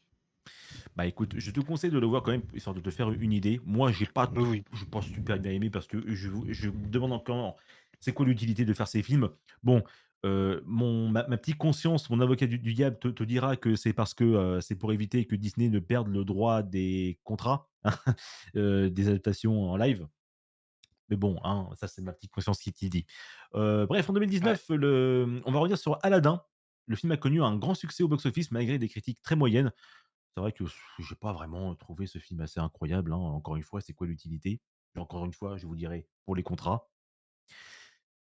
Bah, écoute, je te conseille de le voir quand même, histoire de te faire une idée. Moi, Mais oui. j'ai pas super bien aimé parce que je me demande encore, c'est quoi l'utilité de faire ces films? Bon, ma petite conscience, mon avocat du diable te dira que c'est parce que, c'est pour éviter que Disney ne perde le droit des contrats, des adaptations en live. Mais bon, hein, ça, c'est ma petite conscience qui dit. Bref, en Ouais. 2019, on va revenir sur Aladdin. Le film a connu un grand succès au box-office malgré des critiques très moyennes. C'est vrai que j'ai pas vraiment trouvé ce film assez incroyable, hein. Encore une fois, c'est quoi l'utilité? Et encore une fois, je vous dirais, pour les contrats,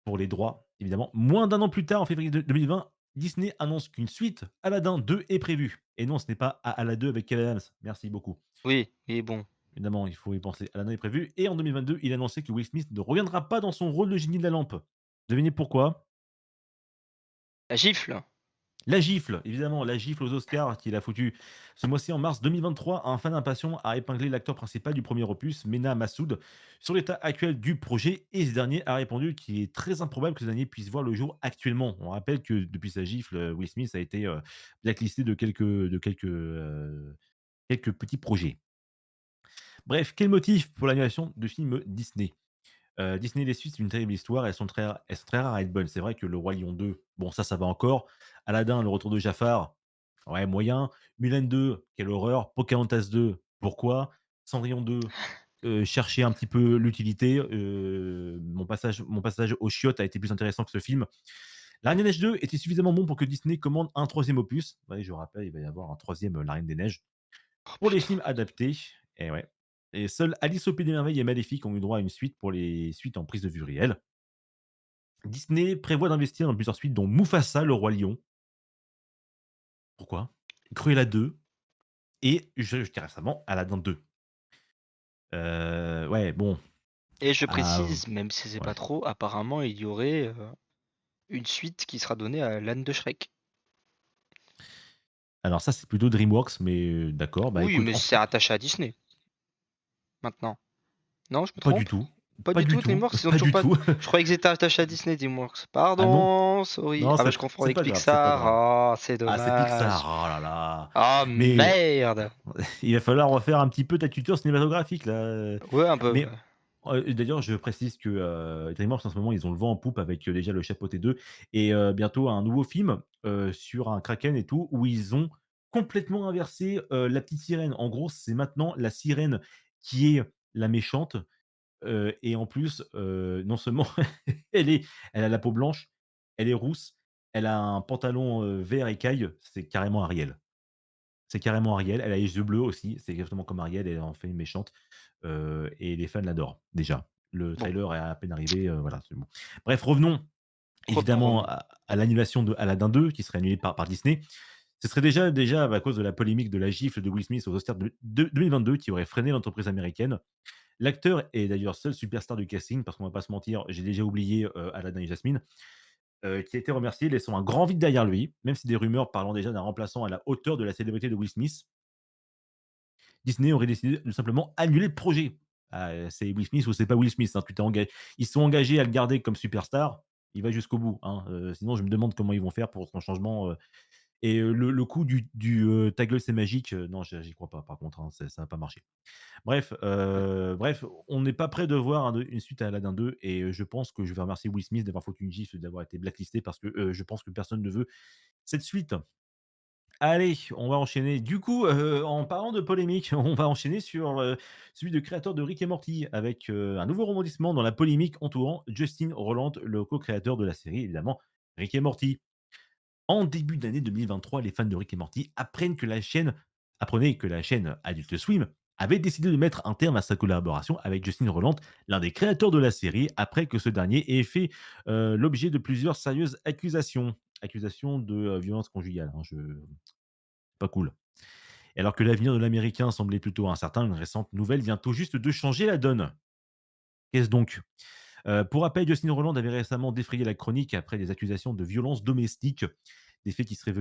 pour les droits, évidemment. Moins d'un an plus tard, en février 2020, Disney annonce qu'une suite, Aladdin 2, est prévue. Et non, ce n'est pas Aladdin 2 avec Kevin Adams. Merci beaucoup. Oui, et bon. Évidemment, il faut y penser. Aladdin est prévu. Et en 2022, il a annoncé que Will Smith ne reviendra pas dans son rôle de génie de la lampe. Devinez pourquoi? La gifle. La gifle, évidemment, la gifle aux Oscars qu'il a foutu. Ce mois-ci, en mars 2023, un fan impatient a épinglé l'acteur principal du premier opus, Mena Massoud, sur l'état actuel du projet et ce dernier a répondu qu'il est très improbable que ce dernier puisse voir le jour actuellement. On rappelle que depuis sa gifle, Will Smith a été blacklisté quelques petits projets. Bref, quel motif pour l'annulation de film Disney? Disney les suites, c'est une terrible histoire, elles sont très rares à être bonnes. C'est vrai que Le Roi Lion 2, bon ça va encore. Aladdin, Le Retour de Jafar, ouais moyen. Mulan 2, quelle horreur. Pocahontas 2, pourquoi? Cendrillon 2, chercher un petit peu l'utilité, mon passage aux chiottes a été plus intéressant que ce film. La Reine des Neiges 2 était suffisamment bon pour que Disney commande un troisième opus. Ouais, je rappelle, il va y avoir un troisième La Reine des Neiges. Oh Pour les putain. films adaptés, et ouais. Et seuls Alice au Pays des Merveilles et Maléfique ont eu droit à une suite pour les suites en prise de vue réelle. Disney prévoit d'investir dans plusieurs suites, dont Mufasa, le roi lion. Pourquoi? Cruella 2 et je dirais récemment Aladdin 2. Ouais, bon, Et je ah, précise, même si c'est pas ouais. trop, apparemment il y aurait une suite qui sera donnée à l'âne de Shrek. Alors ça, c'est plutôt DreamWorks, mais d'accord. Bah, Oui, écoute, mais c'est rattaché à Disney maintenant. Non, je me pas du trompe? tout, Pas pas du du tout, tout, DreamWorks, ils ont pas toujours du pas. tout. Je croyais qu'ils étaient attachés à Disney, DreamWorks. Ah non, Pardon, sorry. non, Ah bah je confonds c'est avec pas grave, c'est pas Pixar. grave. Ah, c'est Ah, c'est Pixar, dommage. oh là là. Ah Mais merde. il va falloir refaire un petit peu ta culture cinématographique là, Ouais, un peu. mais Ouais. d'ailleurs, je précise que, DreamWorks en ce moment, ils ont le vent en poupe avec, déjà Le Chapeauté 2 et bientôt un nouveau film, sur un kraken et tout, où ils ont complètement inversé, la petite sirène. En gros, c'est maintenant la sirène qui est la méchante, et en plus, non seulement elle est elle a la peau blanche, elle est rousse, elle a un pantalon, vert écaille, c'est carrément Ariel. C'est carrément Ariel. Elle a les yeux bleus aussi, c'est exactement comme Ariel, elle en fait une méchante, et les fans l'adorent, déjà. Le Bon, trailer est à peine arrivé, voilà, c'est bon. Bref, revenons évidemment reprenons. à l'annulation de Aladdin 2 qui serait annulée par Disney. Ce serait déjà à cause de la polémique de la gifle de Will Smith aux Oscars de 2022 qui aurait freiné l'entreprise américaine. L'acteur est d'ailleurs seul superstar du casting parce qu'on va pas se mentir, j'ai déjà oublié, Aladdin et Jasmine, qui a été remercié, laissant un grand vide derrière lui, même si des rumeurs parlant déjà d'un remplaçant à la hauteur de la célébrité de Will Smith. Disney aurait décidé de simplement annuler le projet. Ah, c'est Will Smith ou c'est pas Will Smith, hein, tu t'es enga ils se sont engagés à le garder comme superstar, il va jusqu'au bout, hein, sinon je me demande comment ils vont faire pour son changement, et le coup «Ta gueule, c'est magique», non, j'y crois pas par contre, hein, ça va pas marcher. Ouais. Bref, on n'est pas prêt de voir une suite à Aladdin 2 et je pense que je vais remercier Will Smith d'avoir foutu une gifle, d'avoir été blacklisté parce que, je pense que personne ne veut cette suite. Allez, on va enchaîner. Du coup, en parlant de polémique, on va enchaîner sur, celui de créateur de Rick et Morty avec, un nouveau rebondissement dans la polémique entourant Justin Roiland, le co-créateur de la série évidemment Rick et Morty. En début d'année 2023, les fans de Rick et Morty apprenaient que la chaîne Adult Swim avait décidé de mettre un terme à sa collaboration avec Justin Roiland, l'un des créateurs de la série, après que ce dernier ait fait, l'objet de plusieurs sérieuses accusations. Accusations de, violence conjugale, hein, Pas cool. Et alors que l'avenir de l'américain semblait plutôt incertain, une récente nouvelle vient tout juste de changer la donne. Qu'est-ce donc? Pour rappel, Justin Roiland avait récemment défrayé la chronique après des accusations de violence domestique, des faits qui seraient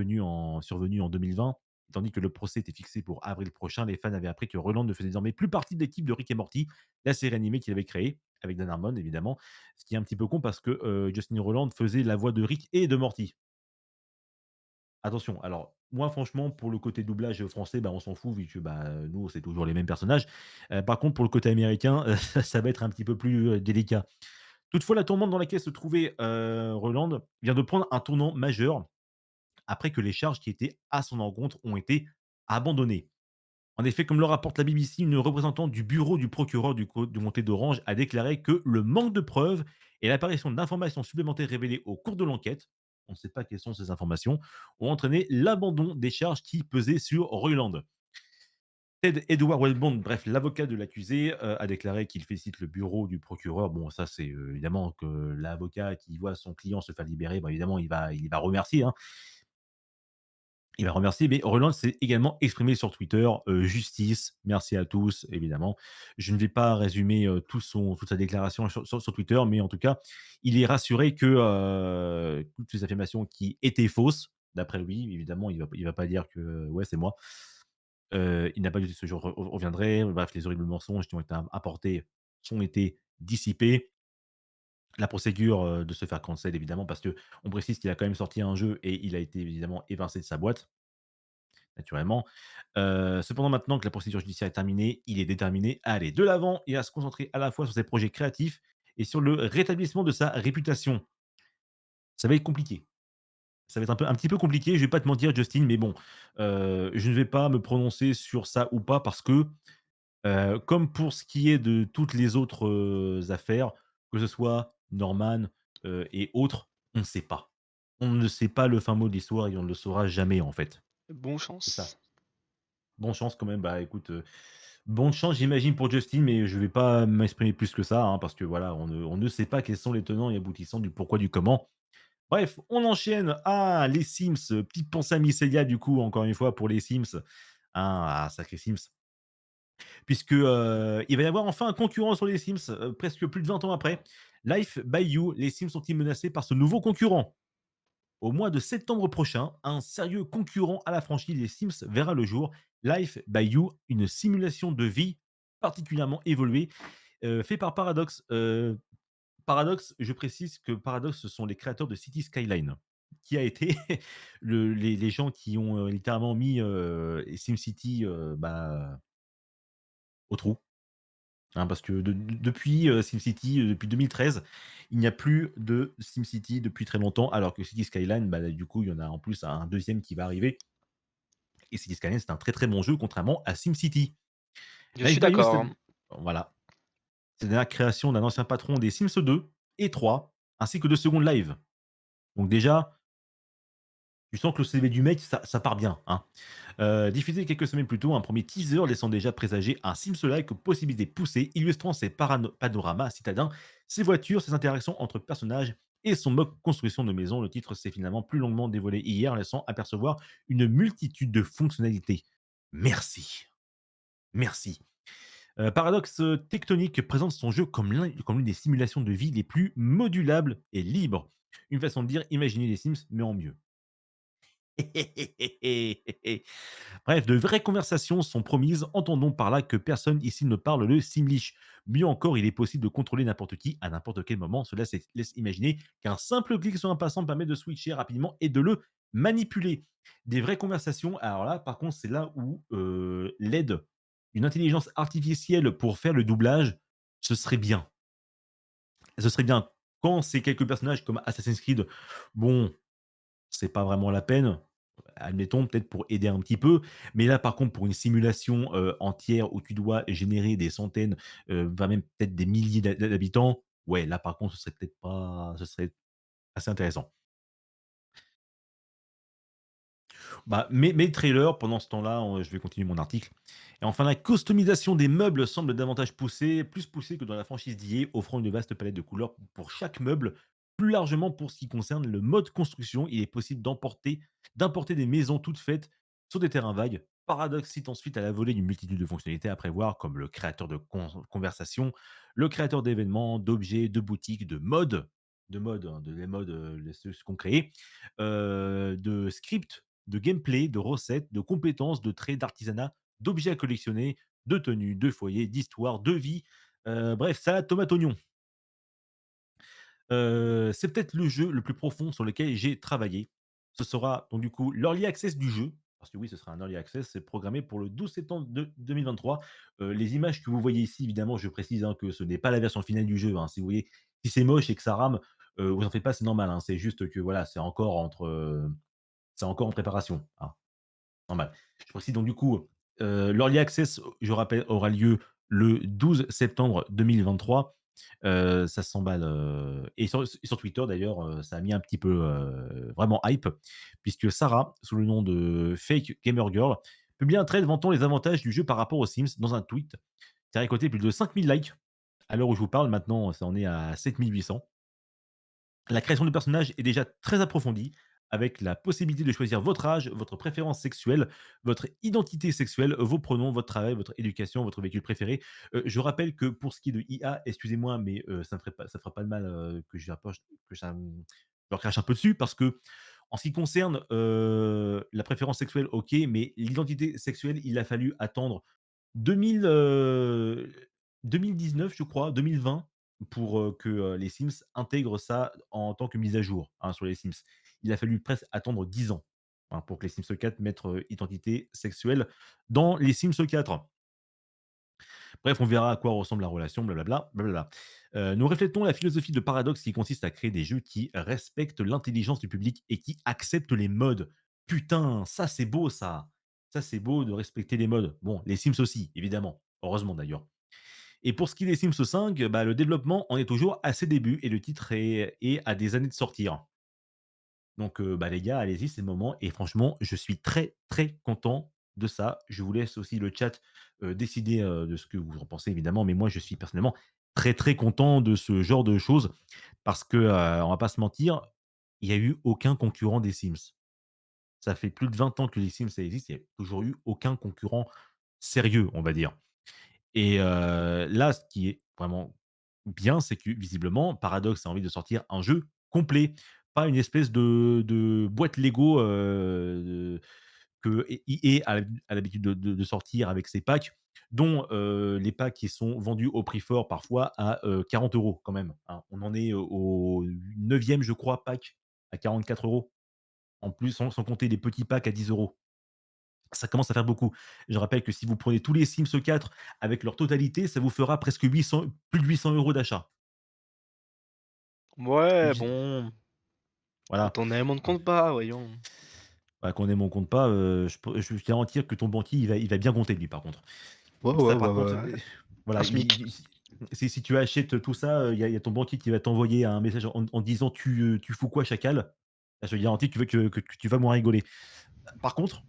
survenus en 2020. Tandis que le procès était fixé pour avril prochain, les fans avaient appris que Roland ne faisait désormais plus partie de l'équipe de Rick et Morty, la série animée qu'il avait créée, avec Dan Harmon évidemment. Ce qui est un petit peu con parce que Justin Roiland faisait la voix de Rick et de Morty. Attention, alors moi franchement pour le côté doublage français, bah, on s'en fout vu que, bah, nous c'est toujours les mêmes personnages. Par contre pour le côté américain, ça va être un petit peu plus, délicat. Toutefois, la tourmente dans laquelle se trouvait, Roland vient de prendre un tournant majeur après que les charges qui étaient à son encontre ont été abandonnées. En effet, comme le rapporte la BBC, une représentante du bureau du procureur du comté d'Orange a déclaré que le manque de preuves et l'apparition d'informations supplémentaires révélées au cours de l'enquête, on ne sait pas quelles sont ces informations, ont entraîné l'abandon des charges qui pesaient sur Roland. Ted Edward Wellborn, bref, l'avocat de l'accusé, a déclaré qu'il félicite le bureau du procureur. Bon, ça, c'est, évidemment que l'avocat qui voit son client se faire libérer, bah, évidemment, il va remercier, hein. Il va remercier, mais Roland s'est également exprimé sur Twitter, «Justice, merci à tous», évidemment. Je ne vais pas résumer, toute sa déclaration sur Twitter, mais en tout cas, il est rassuré que, toutes ces affirmations qui étaient fausses, d'après lui, évidemment, il va pas dire que: «Ouais, c'est moi». Il n'a pas dit que ce jour reviendrait. Bref, les horribles mensonges qui ont été apportés ont été dissipés. La procédure, de se faire cancel évidemment parce que on précise qu'il a quand même sorti un jeu et il a été évidemment évincé de sa boîte, naturellement. Cependant maintenant que la procédure judiciaire est terminée, il est déterminé à aller de l'avant et à se concentrer à la fois sur ses projets créatifs et sur le rétablissement de sa réputation. Ça va être compliqué. Ça va être un petit peu compliqué, je vais pas te mentir Justin, mais bon, je ne vais pas me prononcer sur ça ou pas parce que, comme pour ce qui est de toutes les autres, affaires, que ce soit Norman, et autres, on ne sait pas. On ne sait pas le fin mot de l'histoire et on ne le saura jamais, en fait. Bonne C'est ça. chance. Bonne chance quand même, bah, écoute, bonne chance j'imagine pour Justin, mais je vais pas m'exprimer plus que ça, hein, parce que voilà, on ne sait pas quels sont les tenants et aboutissants du pourquoi du comment. Bref, on enchaîne. Ah, les Sims, petite pensée à Mycelia du coup, encore une fois pour les Sims. Hein, ah, sacré Sims. Puisque, il va y avoir enfin un concurrent sur les Sims, presque plus de 20 ans après. Life by You, les Sims sont-ils menacés par ce nouveau concurrent? Au mois de septembre prochain, un sérieux concurrent à la franchise des Sims verra le jour. Life by You, une simulation de vie particulièrement évoluée, fait par Paradox. Paradox, je précise que Paradox, ce sont les créateurs de City Skyline, qui a été les gens qui ont, littéralement mis, SimCity, bah, au trou. Hein, parce que depuis, SimCity, depuis 2013, il n'y a plus de SimCity depuis très longtemps, alors que City Skyline, bah, du coup, il y en a en plus un deuxième qui va arriver et City Skyline, c'est un très, très bon jeu contrairement à SimCity. Je suis Life by You, d'accord. voilà, c'est la création d'un ancien patron des Sims 2 et 3, ainsi que de Second Life. Donc déjà, tu sens que le CV du mec, ça part bien, hein. Diffusé quelques semaines plus tôt, un premier teaser laissant déjà présager un Sims-like aux possibilités poussées, illustrant ses panoramas citadins, ses voitures, ses interactions entre personnages et son mode construction de maison. Le titre s'est finalement plus longuement dévoilé hier, laissant apercevoir une multitude de fonctionnalités. Merci, merci. Paradox Tectonic présente son jeu comme l'une des simulations de vie les plus modulables et libres. Une façon de dire, imaginez les Sims, mais en mieux. Bref, de vraies conversations sont promises. Entendons par là que personne ici ne parle le Simlish. Mieux encore, il est possible de contrôler n'importe qui à n'importe quel moment. Cela laisse imaginer qu'un simple clic sur un passant permet de switcher rapidement et de le manipuler. Des vraies conversations. Alors là, par contre, c'est là où l'aide, une intelligence artificielle pour faire le doublage, ce serait bien. Ce serait bien. Quand c'est quelques personnages comme Assassin's Creed, bon, c'est pas vraiment la peine. Admettons, peut-être pour aider un petit peu. Mais là, par contre, pour une simulation, entière où tu dois générer des centaines, voire même peut-être des milliers d'habitants, ouais, là, par contre, ce serait assez intéressant. Bah, mes trailers, pendant ce temps-là, je vais continuer mon article. Et enfin, la customisation des meubles semble davantage poussée, plus poussée que dans la franchise d'IA, offrant une vaste palette de couleurs pour chaque meuble. Plus largement, pour ce qui concerne le mode construction, il est possible d'importer des maisons toutes faites Sur des terrains vagues, Paradox cite ensuite à la volée une multitude de fonctionnalités à prévoir, comme le créateur de conversation, le créateur d'événements, d'objets, de boutiques, de modes, hein, les modes, ceux qu'on crée, de scripts, de gameplay, de recettes, de compétences, de traits, d'artisanat, d'objets à collectionner, de tenues, de foyers, d'histoires, de vie. Bref, salade tomate oignon. C'est peut-être le jeu le plus profond sur lequel j'ai travaillé. Ce sera donc du coup l'early access du jeu, parce que oui, ce sera un early access, c'est programmé pour le 12 septembre 2023. Les images que vous voyez ici, évidemment, je précise, hein, que ce n'est pas la version finale du jeu, hein. Si vous voyez, si c'est moche et que ça rame, vous en faites pas, c'est normal, hein. C'est juste que voilà, c'est encore en préparation, hein, normal. Je précise donc du coup, l'early access, je rappelle, aura lieu le 12 septembre 2023. Ça s'emballe, et sur Twitter d'ailleurs, ça a mis un petit peu, vraiment hype, puisque Sarah, sous le nom de Fake Gamer Girl, publie un thread vantant les avantages du jeu par rapport aux Sims dans un tweet qui a récolté plus de 5 000 likes. À l'heure où je vous parle maintenant, ça en est à 7 800. La création du personnage est déjà très approfondie, avec la possibilité de choisir votre âge, votre préférence sexuelle, votre identité sexuelle, vos pronoms, votre travail, votre éducation, votre véhicule préféré. Je rappelle que pour ce qui est de IA, excusez-moi, mais ça fera pas de mal, que ça me je leur crache un peu dessus, parce que en ce qui concerne, la préférence sexuelle, OK, mais l'identité sexuelle, il a fallu attendre 2000, 2019, je crois, 2020, pour, que, les Sims intègrent ça en tant que mise à jour, hein, sur les Sims. Il a fallu presque attendre 10 ans, hein, pour que les Sims 4 mettent, identité sexuelle dans les Sims 4. Bref, on verra à quoi ressemble la relation, blablabla, blablabla. Nous reflétons la philosophie de Paradox, qui consiste à créer des jeux qui respectent l'intelligence du public et qui acceptent les modes. Putain, ça c'est beau ça! Ça c'est beau de respecter les modes. Bon, les Sims aussi, évidemment. Heureusement d'ailleurs. Et pour ce qui est des Sims 5, bah, le développement en est toujours à ses débuts et le titre est à des années de sortir. Donc, bah, les gars, allez-y, c'est le moment, et franchement, je suis très, très content de ça. Je vous laisse aussi le chat, décider, de ce que vous en pensez évidemment, mais moi, je suis personnellement très, très content de ce genre de choses, parce que, on va pas se mentir, il y a eu aucun concurrent des Sims. Ça fait plus de 20 ans que les Sims, ça existe, il y a toujours eu aucun concurrent sérieux, on va dire. Et là, ce qui est vraiment bien, c'est que visiblement, Paradox a envie de sortir un jeu complet, pas une espèce de boîte Lego, que EA a l'habitude de sortir avec ses packs, dont, les packs qui sont vendus au prix fort parfois à, 40 € quand même, hein. On en est au 9e, je crois, pack à 44 €. En plus, sans compter les petits packs à 10 €. Ça commence à faire beaucoup. Je rappelle que si vous prenez tous les Sims 4 avec leur totalité, ça vous fera presque 800, plus de 800 € d'achat. Ouais, Huit- bon, Voilà. quand on aime, on ne compte pas, voyons. Bah, qu'on aime, on compte pas, je peux te garantir que ton banquier, il va bien compter, lui, par contre. Ouais, Ça, ouais, par bah, contre, bah, un voilà, SMIC. si tu achètes tout ça, il y a ton banquier qui va t'envoyer un message en disant: «Tu fous quoi, chacal?» Là, je te garantis que tu vas moins rigoler. Par contre,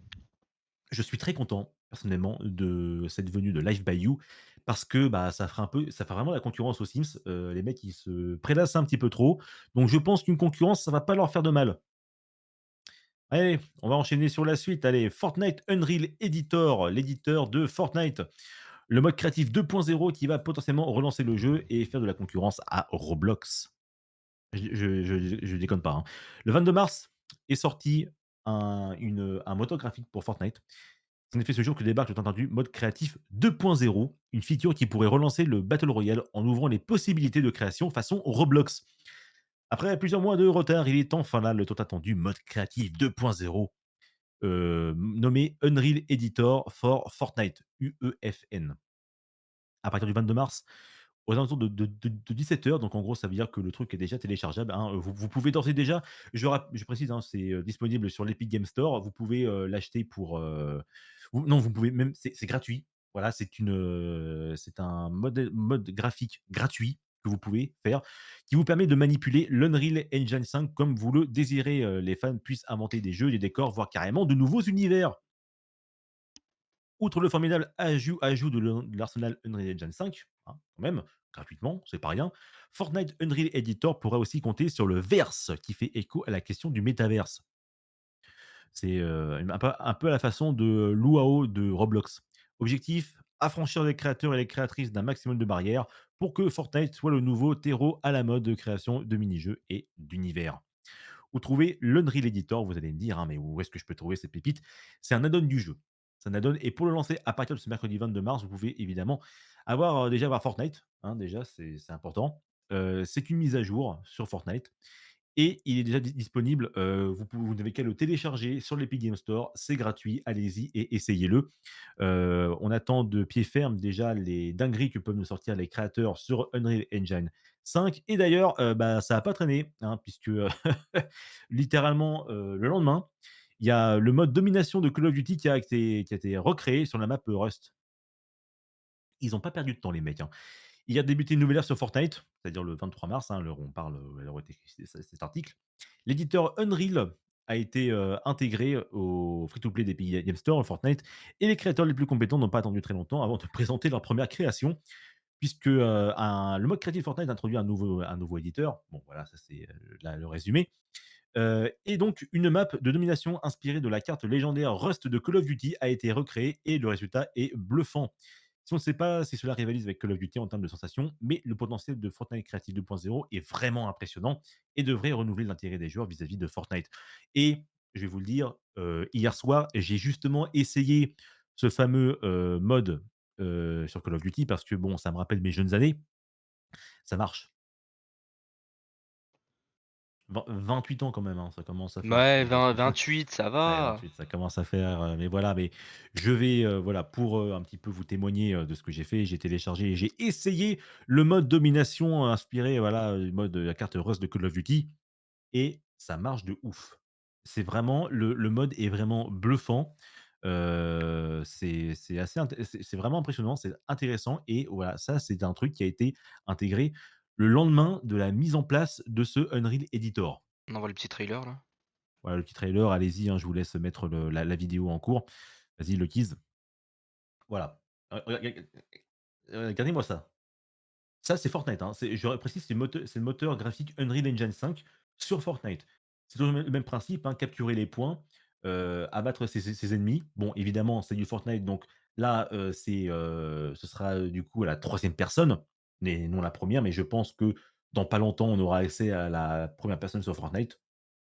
je suis très content, personnellement, de cette venue de Live by You, parce que, bah, ça fait vraiment la concurrence aux Sims. Les mecs, ils se prélassent un petit peu trop, donc je pense qu'une concurrence, ça va pas leur faire de mal. Allez, on va enchaîner sur la suite. Allez, Fortnite Unreal Editor, l'éditeur de Fortnite. Le mode créatif 2.0 qui va potentiellement relancer le jeu et faire de la concurrence à Roblox. Je déconne pas, hein. Le 22 mars est sorti un moteur graphique pour Fortnite. C'est en effet ce jour que débarque le tant attendu mode créatif 2.0, une feature qui pourrait relancer le Battle Royale en ouvrant les possibilités de création façon Roblox. Après plusieurs mois de retard, il est enfin là le tant attendu mode créatif 2.0, nommé Unreal Editor for Fortnite, UEFN. À partir du 22 mars, aux alentours de 17 h, donc en gros, ça veut dire que le truc est déjà téléchargeable, hein. Vous pouvez d'ores et déjà, je précise, hein, c'est, disponible sur l'Epic Game Store. Vous pouvez, l'acheter pour, non, vous pouvez même, c'est gratuit. Voilà, c'est un mode graphique gratuit que vous pouvez faire, qui vous permet de manipuler l'Unreal Engine 5 comme vous le désirez. Les fans puissent inventer des jeux, des décors, voire carrément de nouveaux univers. Outre le formidable ajout de l'arsenal Unreal Engine 5, hein, quand même, gratuitement, c'est pas rien, Fortnite Unreal Editor pourra aussi compter sur le Verse, qui fait écho à la question du métaverse. C'est, un peu à la façon de Luau de Roblox. Objectif: affranchir les créateurs et les créatrices d'un maximum de barrières pour que Fortnite soit le nouveau terreau à la mode de création de mini-jeux et d'univers. Vous trouvez l'Unreal Editor, vous allez me dire: «Hein, mais où est-ce que je peux trouver cette pépite?» C'est un add-on du jeu. C'est un add-on et pour le lancer à partir de ce mercredi 22 mars, vous pouvez évidemment déjà avoir Fortnite, hein, déjà, c'est important. C'est une mise à jour sur Fortnite et il est déjà disponible, vous n'avez qu'à le télécharger sur l'Epic Game Store, c'est gratuit, allez-y et essayez-le. On attend de pied ferme déjà les dingueries que peuvent nous sortir les créateurs sur Unreal Engine 5 et d'ailleurs, bah, ça a pas traîné, hein, puisque, littéralement, le lendemain, il y a le mode domination de Call of Duty qui a été recréé sur la map, Rust. Ils ont pas perdu de temps les mecs, hein. Il a débuté une nouvelle ère sur Fortnite, c'est-à-dire le 23 mars, hein, l'heure où on parle, à l'heure où est écrit cet article. L'éditeur Unreal a été, intégré au free-to-play d'Epic Game Store, Fortnite, et les créateurs les plus compétents n'ont pas attendu très longtemps avant de présenter leur première création, puisque, le mode créatif Fortnite a introduit un nouveau éditeur. Bon voilà, ça c'est, le résumé. Et donc une map de domination inspirée de la carte légendaire Rust de Call of Duty a été recréée et le résultat est bluffant. Si on ne sait pas si cela rivalise avec Call of Duty en termes de sensations, mais le potentiel de Fortnite Creative 2.0 est vraiment impressionnant et devrait renouveler l'intérêt des joueurs vis-à-vis de Fortnite. Et je vais vous le dire, hier soir, j'ai justement essayé ce fameux, mode, sur Call of Duty parce que bon, ça me rappelle mes jeunes années. Ça marche. 28 ans quand même, hein, ça commence à faire. Ouais, 28, ça Ouais, va. 28, ça commence à faire, mais voilà, mais je vais, voilà, pour, un petit peu vous témoigner, de ce que j'ai fait, j'ai téléchargé et j'ai essayé le mode domination inspiré, voilà, du mode, la carte Rust de Call of Duty et ça marche de ouf. C'est vraiment le mode est vraiment bluffant, c'est assez c'est vraiment impressionnant, c'est intéressant et voilà, ça, c'est un truc qui a été intégré le lendemain de la mise en place de ce Unreal Editor. On envoie le petit trailer là. Voilà le petit trailer, allez-y, hein, je vous laisse mettre la vidéo en cours. Vas-y, le tease. Voilà. Regardez-moi ça. Ça, c'est Fortnite, hein. Je précise, c'est le moteur graphique Unreal Engine 5 sur Fortnite. C'est toujours le même principe, hein, capturer les points, abattre ses ennemis. Bon, évidemment, c'est du Fortnite, donc là, ce sera, du coup, à la troisième personne, mais non la première. Mais je pense que dans pas longtemps, on aura accès à la première personne sur Fortnite.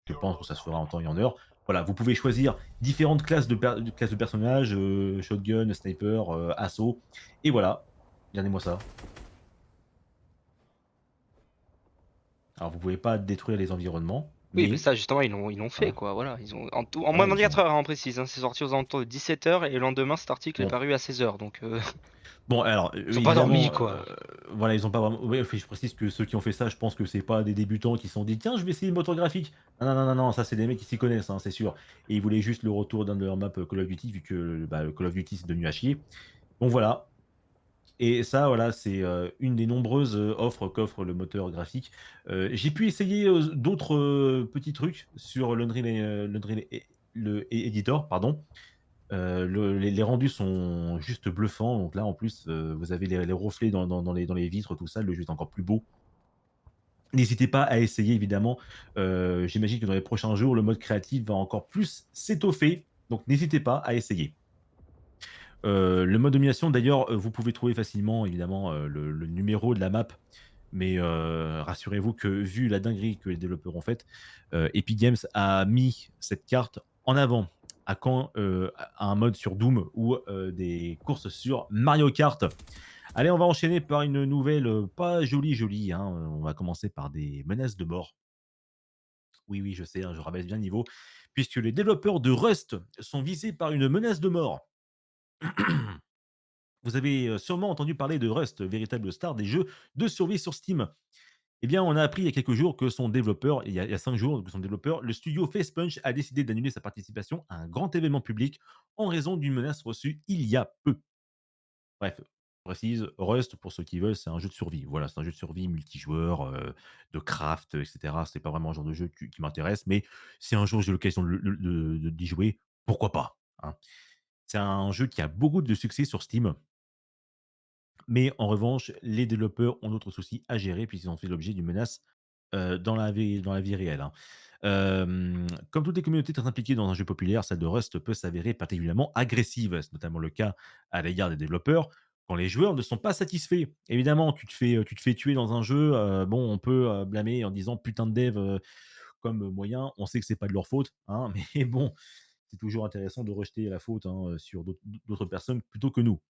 Je pense que ça se fera en temps et en heure. Voilà, vous pouvez choisir différentes classes de personnages, shotgun, sniper, assaut et voilà. Regardez-moi ça. Alors vous pouvez pas détruire les environnements, Oui, mais mais ça justement ils l'ont fait voilà, quoi, voilà. Ils ont en tout en moins voilà, de ils 24 ont heures, hein, on précise, hein. C'est sorti aux alentours de 17 h et le lendemain cet article est bon paru à 16 h donc bon alors, ils ont pas dormi évidemment, quoi. voilà, ils ont pas vraiment ouais, je précise que ceux qui ont fait ça, je pense que c'est pas des débutants qui se sont dit: «Tiens, je vais essayer le moteur graphique». Non, non, non, non, non, ça c'est des mecs qui s'y connaissent, hein, c'est sûr et ils voulaient juste le retour d'un de leurs maps, Call of Duty vu que, bah, Call of Duty c'est devenu à chier. Donc voilà. Et ça, voilà, c'est, une des nombreuses, offres qu'offre le moteur graphique. J'ai pu essayer, d'autres, petits trucs sur l'Unreal Editor, pardon. Les rendus sont juste bluffants, donc là, en plus, vous avez les reflets dans les vitres, tout ça, le jeu est encore plus beau. N'hésitez pas à essayer évidemment, j'imagine que dans les prochains jours, le mode créatif va encore plus s'étoffer, donc n'hésitez pas à essayer. Le mode domination d'ailleurs, vous pouvez trouver facilement évidemment, le numéro de la map, mais rassurez-vous que vu la dinguerie que les développeurs ont faite, Epic Games a mis cette carte en avant. À quand, à un mode sur Doom ou, des courses sur Mario Kart. Allez, on va enchaîner par une nouvelle, pas jolie jolie, hein, on va commencer par des menaces de mort. Oui, oui, je sais, hein, je rabaisse bien le niveau, puisque les développeurs de Rust sont visés par une menace de mort. Vous avez, sûrement entendu parler de Rust, véritable star des jeux de survie sur Steam. Eh bien, on a appris il y a quelques jours que son développeur, il y a 5 jours, que son développeur, le studio Facepunch, a décidé d'annuler sa participation à un grand événement public en raison d'une menace reçue il y a peu. Bref, je précise, Rust, pour ceux qui veulent, c'est un jeu de survie. Voilà, c'est un jeu de survie multijoueur, de craft, et cetera. C'est pas vraiment le genre de jeu qui m'intéresse, mais si un jour j'ai l'occasion d'y jouer, pourquoi pas, hein? C'est un jeu qui a beaucoup de succès sur Steam. Mais en revanche, les développeurs ont d'autres soucis à gérer puisqu'ils ont fait l'objet d'une menace dans la vie réelle, hein. Comme toutes les communautés très impliquées dans un jeu populaire, celle de Rust peut s'avérer particulièrement agressive. C'est notamment le cas à l'égard des développeurs, quand les joueurs ne sont pas satisfaits. Évidemment, tu te fais tuer dans un jeu, bon, on peut, blâmer en disant: «Putain de dev, comme moyen». On sait que c'est pas de leur faute, hein, mais bon, c'est toujours intéressant de rejeter la faute, hein, sur d'autres personnes plutôt que nous.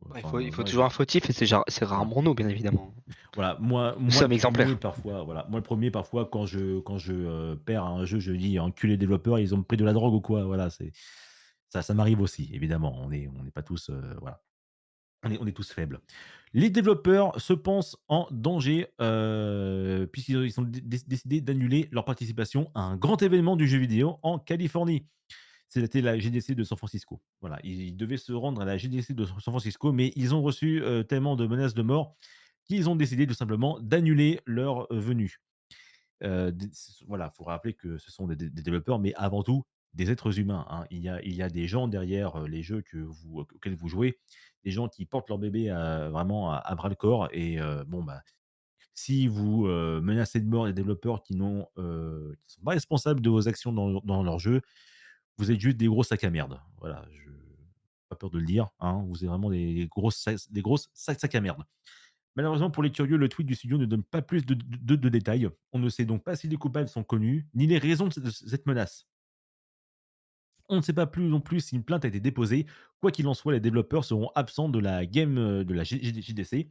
Ouais, Enfin, il faut moi toujours je un fautif et c'est voilà. rarement nous, bien évidemment. Voilà, moi Nous moi le sommes premier exemplaires. parfois, voilà, moi le premier parfois quand je, perds à un jeu, je dis: «Enculés développeurs, ils ont pris de la drogue ou quoi?» Voilà, c'est ça m'arrive aussi évidemment. On n'est pas tous, voilà, on est tous faibles. Les développeurs se pensent en danger, puisqu'ils ont décidé d'annuler leur participation à un grand événement du jeu vidéo en Californie. C'était la GDC de San Francisco. Voilà, ils devaient se rendre à la GDC de San Francisco, mais ils ont reçu, tellement de menaces de mort qu'ils ont décidé tout simplement d'annuler leur venue. D Voilà, il faut rappeler que ce sont des développeurs, mais avant tout des êtres humains, hein. Il y a des gens derrière, les jeux auxquels vous jouez, des gens qui portent leur bébé, vraiment à bras le corps et bon, bah, si vous, menacez de mort les développeurs qui sont pas responsables de vos actions dans leur jeu, vous êtes juste des gros sacs à merde. Voilà, je pas peur de le dire, hein, vous êtes vraiment des grosses sacs à merde. Malheureusement pour les curieux, le tweet du studio ne donne pas plus de détails. On ne sait donc pas si les coupables sont connus, ni les raisons de cette menace. On ne sait pas plus non plus si une plainte a été déposée. Quoi qu'il en soit, les développeurs seront absents de la game, de la JDC.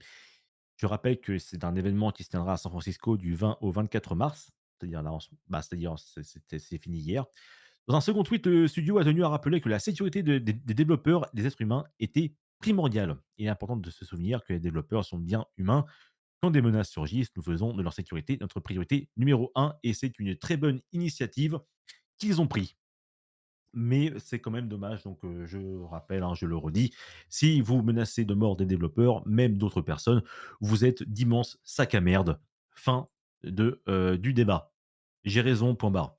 Je rappelle que c'est un événement qui se tiendra à San Francisco du 20 au 24 mars, c'est-à-dire là, c'est-à-dire c'est fini hier. Dans un second tweet, le studio a tenu à rappeler que la sécurité des développeurs, des êtres humains, était primordiale. Il est important de se souvenir que les développeurs sont bien humains. Quand des menaces surgissent, nous faisons de leur sécurité notre priorité numéro un, et c'est une très bonne initiative qu'ils ont prise. Mais c'est quand même dommage, donc je rappelle, hein, je le redis, si vous menacez de mort des développeurs, même d'autres personnes, vous êtes d'immenses sacs à merde. Fin du débat. J'ai raison, point barre.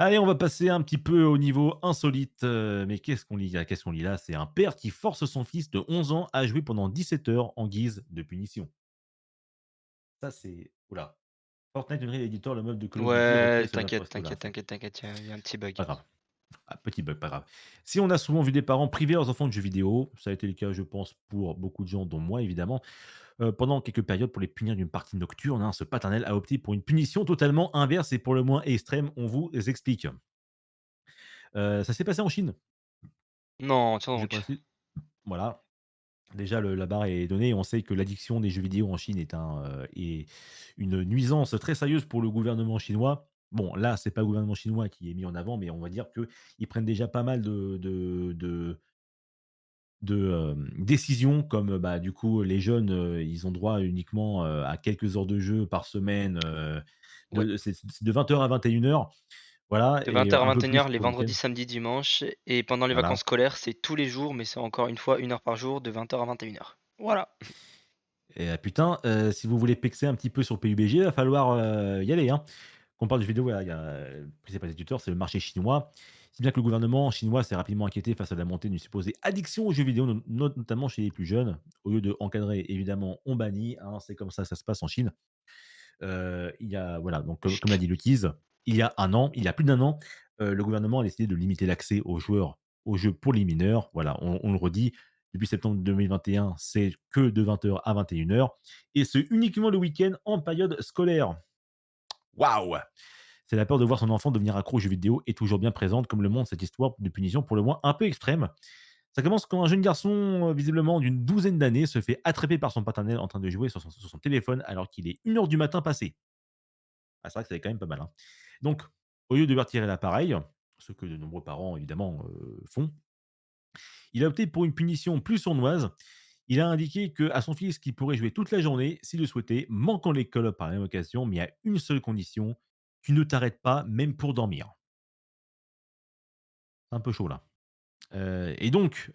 Allez, on va passer un petit peu au niveau insolite, mais qu'est-ce qu'on lit là? Qu'est-ce qu'on lit là? C'est un père qui force son fils de 11 ans à jouer pendant 17 heures en guise de punition. Ça, c'est oula. Fortnite Unreal Editor, le mode de Call of Duty Ouais, retiré sur la t'inquiète, poste. Oula, t'inquiète, t'inquiète, t'inquiète, il y a un petit bug. pas grave. Ah, petit bug, pas grave. Si on a souvent vu des parents priver leurs enfants de jeux vidéo, ça a été le cas, je pense, pour beaucoup de gens, dont moi évidemment, pendant quelques périodes pour les punir d'une partie nocturne, hein, ce paternel a opté pour une punition totalement inverse et pour le moins extrême. On vous explique. Ça s'est passé en Chine. Non, tiens Je donc. précise. Voilà. Déjà, la barre est donnée. On sait que l'addiction des jeux vidéo en Chine est une nuisance très sérieuse pour le gouvernement chinois. Bon, là, c'est pas le gouvernement chinois qui est mis en avant, mais on va dire qu'ils prennent déjà pas mal décisions comme, bah, du coup, les jeunes, ils ont droit uniquement, à quelques heures de jeu par semaine, Ouais. c'est de 20 heures à 21 heures, voilà, De et 20 heures à un peu plus 21 heures les pour le week-end. vendredis, samedis, dimanches et pendant les vacances Voilà. scolaires, c'est tous les jours, mais c'est encore une fois 1 heure par jour de 20 heures à 21 heures. Voilà. Et putain, si vous voulez pexer un petit peu sur PUBG, il va falloir, y aller, hein. Quand on parle de jeux vidéo, voilà, il y a, principal éditeur, c'est le marché chinois. Si bien que le gouvernement chinois s'est rapidement inquiété face à la montée d'une supposée addiction aux jeux vidéo, notamment chez les plus jeunes. Au lieu de encadrer, évidemment, on bannit, hein, c'est comme ça se passe en Chine. Il y a voilà, donc comme l'a Logique. dit le Keys, il y a plus d'un an, le gouvernement a décidé de limiter l'accès aux joueurs aux jeux pour les mineurs. Voilà, on le redit, depuis septembre 2021, c'est que de 20 heures à 21 heures et c'est uniquement le week-end en période scolaire. Waouh! C'est la peur de voir son enfant devenir accro aux jeux vidéo est toujours bien présente, comme le montre cette histoire de punition pour le moins un peu extrême. Ça commence quand un jeune garçon, visiblement d'une douzaine d'années, se fait attraper par son paternel en train de jouer sur son téléphone alors qu'il est 1 heure du matin passé. Ah, c'est vrai que c'est quand même pas mal, hein. Donc, au lieu de lui retirer l'appareil, ce que de nombreux parents évidemment, font, il a opté pour une punition plus sournoise. Il a indiqué à son fils qu'il pourrait jouer toute la journée s'il le souhaitait, manquant l'école par la même occasion, mais à une seule condition: «Tu ne t'arrêtes pas, même pour dormir». C'est un peu chaud là. Et donc,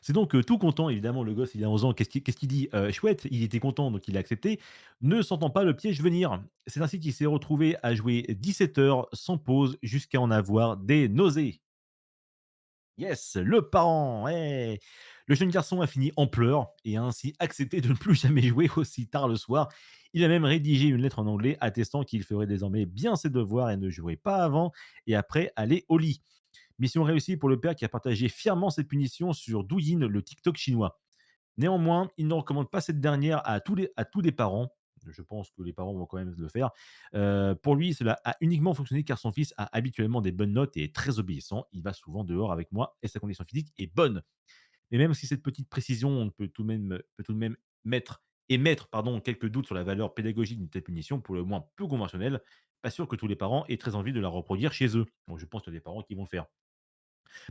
c'est donc, tout content évidemment, le gosse, il a 11 ans, qu'est-ce qu'il dit? Chouette, il était content donc il a accepté, ne sentant pas le piège venir. C'est ainsi qu'il s'est retrouvé à jouer 17 heures sans pause jusqu'à en avoir des nausées. Yes, le parent, ouais. Le jeune garçon a fini en pleurs et a ainsi accepté de ne plus jamais jouer aussi tard le soir. Il a même rédigé une lettre en anglais attestant qu'il ferait désormais bien ses devoirs et ne jouerait pas avant et après aller au lit. Mission réussie pour le père qui a partagé fièrement cette punition sur Douyin, le TikTok chinois. Néanmoins, il ne recommande pas cette dernière à tous les parents. Je pense que les parents vont quand même le faire. Pour lui, cela a uniquement fonctionné car son fils a habituellement des bonnes notes et est très obéissant. Il va souvent dehors avec moi et sa condition physique est bonne. Mais même si cette petite précision peut tout de même émettre pardon, quelques doutes sur la valeur pédagogique d'une telle punition, pour le moins peu conventionnelle, pas sûr que tous les parents aient très envie de la reproduire chez eux. Donc je pense qu'il y a des parents qui vont le faire.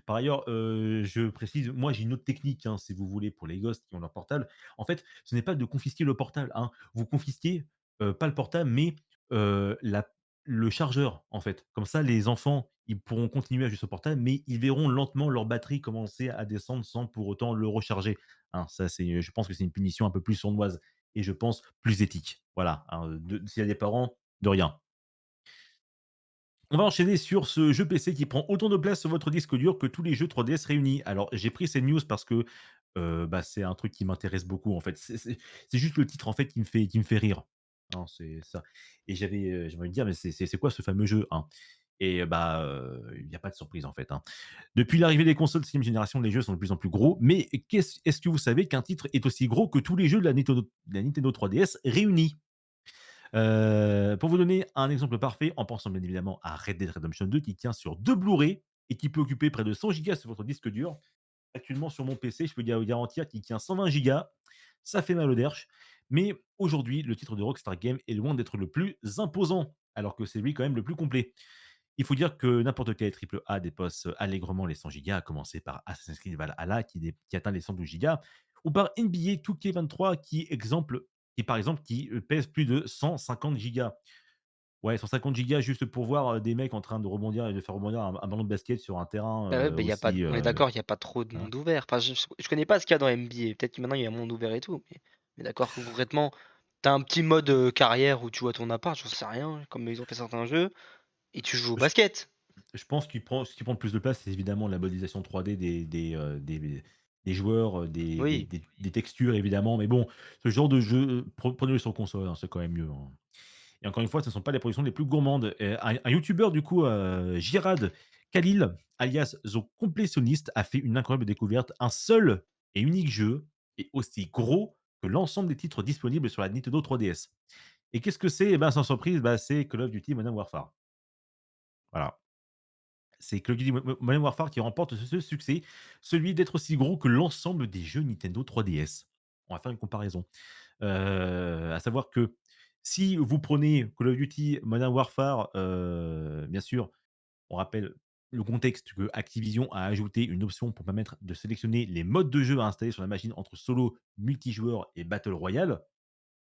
Par ailleurs, je précise, moi j'ai une autre technique, hein, si vous voulez, pour les gosses qui ont leur portable. En fait, ce n'est pas de confisquer le portable, hein. Vous confisquez, pas le portable, mais, la le chargeur, en fait. Comme ça, les enfants, ils pourront continuer à jouer sur le portable, mais ils verront lentement leur batterie commencer à descendre sans pour autant le recharger, hein. Ça, c'est, je pense que c'est une punition un peu plus sournoise et je pense plus éthique. Voilà, hein, s'il y a des parents, de rien. On va enchaîner sur ce jeu PC qui prend autant de place sur votre disque dur que tous les jeux 3DS réunis. Alors, j'ai pris ces news parce que, bah, c'est un truc qui m'intéresse beaucoup, en fait. C'est juste le titre, en fait, qui me fait rire, hein, c'est ça et j'avais envie de dire: «Mais c'est quoi ce fameux jeu?» hein? Et bah, il y a pas de surprise, en fait, hein. Depuis l'arrivée des consoles de 6 génération, les jeux sont de plus en plus gros, mais est-ce que vous savez qu'un titre est aussi gros que tous les jeux de la Nintendo 3DS réunis? Pour vous donner un exemple parfait, en pensant bien évidemment à Red Dead Redemption 2 qui tient sur 2 Blu-ray et qui peut occuper près de 100 gigas sur votre disque dur. Actuellement sur mon PC, je peux vous garantir qu'il tient 120 gigas. Ça fait mal au derche. Mais aujourd'hui, le titre de Rockstar Games est loin d'être le plus imposant, alors que c'est lui quand même le plus complet. Il faut dire que n'importe quel triple A dépasse allègrement les 100 gigas, à commencer par Assassin's Creed Valhalla qui atteint les 112 gigas, ou par NBA 2K23 par exemple pèse plus de 150 gigas. Ouais, 150 gigas juste pour voir des mecs en train de rebondir et de faire rebondir un ballon de basket sur un terrain Bah, ouais, bah, y a pas d aussi. on est d'accord, il y a pas trop de Hein. monde ouvert. Enfin, je connais pas ce qu'il y a dans NBA. Peut-être que maintenant il y a un monde ouvert et tout, mais d'accord que concrètement, tu as un petit mode, carrière où tu vois ton appart, j'en sais rien, comme ils ont fait certains jeux et tu joues au Je, basket. je pense ce qui prend le plus de place, c'est évidemment la modélisation 3D des joueurs, Oui. des textures évidemment. Mais bon, ce genre de jeu, prenez-le sur console, hein, c'est quand même mieux, hein. Et encore une fois, ce ne sont pas les productions les plus gourmandes. Un youtubeur du coup, Jirad Khalil, alias The Complétionniste, a fait une incroyable découverte. Un seul et unique jeu est aussi gros que l'ensemble des titres disponibles sur la Nintendo 3DS. Et qu'est-ce que c'est? Eh ben, sans surprise, bah, c'est Call of Duty Modern Warfare. Voilà. C'est Call of Duty Modern Warfare qui remporte ce succès, celui d'être aussi gros que l'ensemble des jeux Nintendo 3DS. On va faire une comparaison. À savoir que si vous prenez Call of Duty Modern Warfare, bien sûr, on rappelle le contexte que Activision a ajouté une option pour permettre de sélectionner les modes de jeu à installer sur la machine entre solo, multijoueur et battle royale.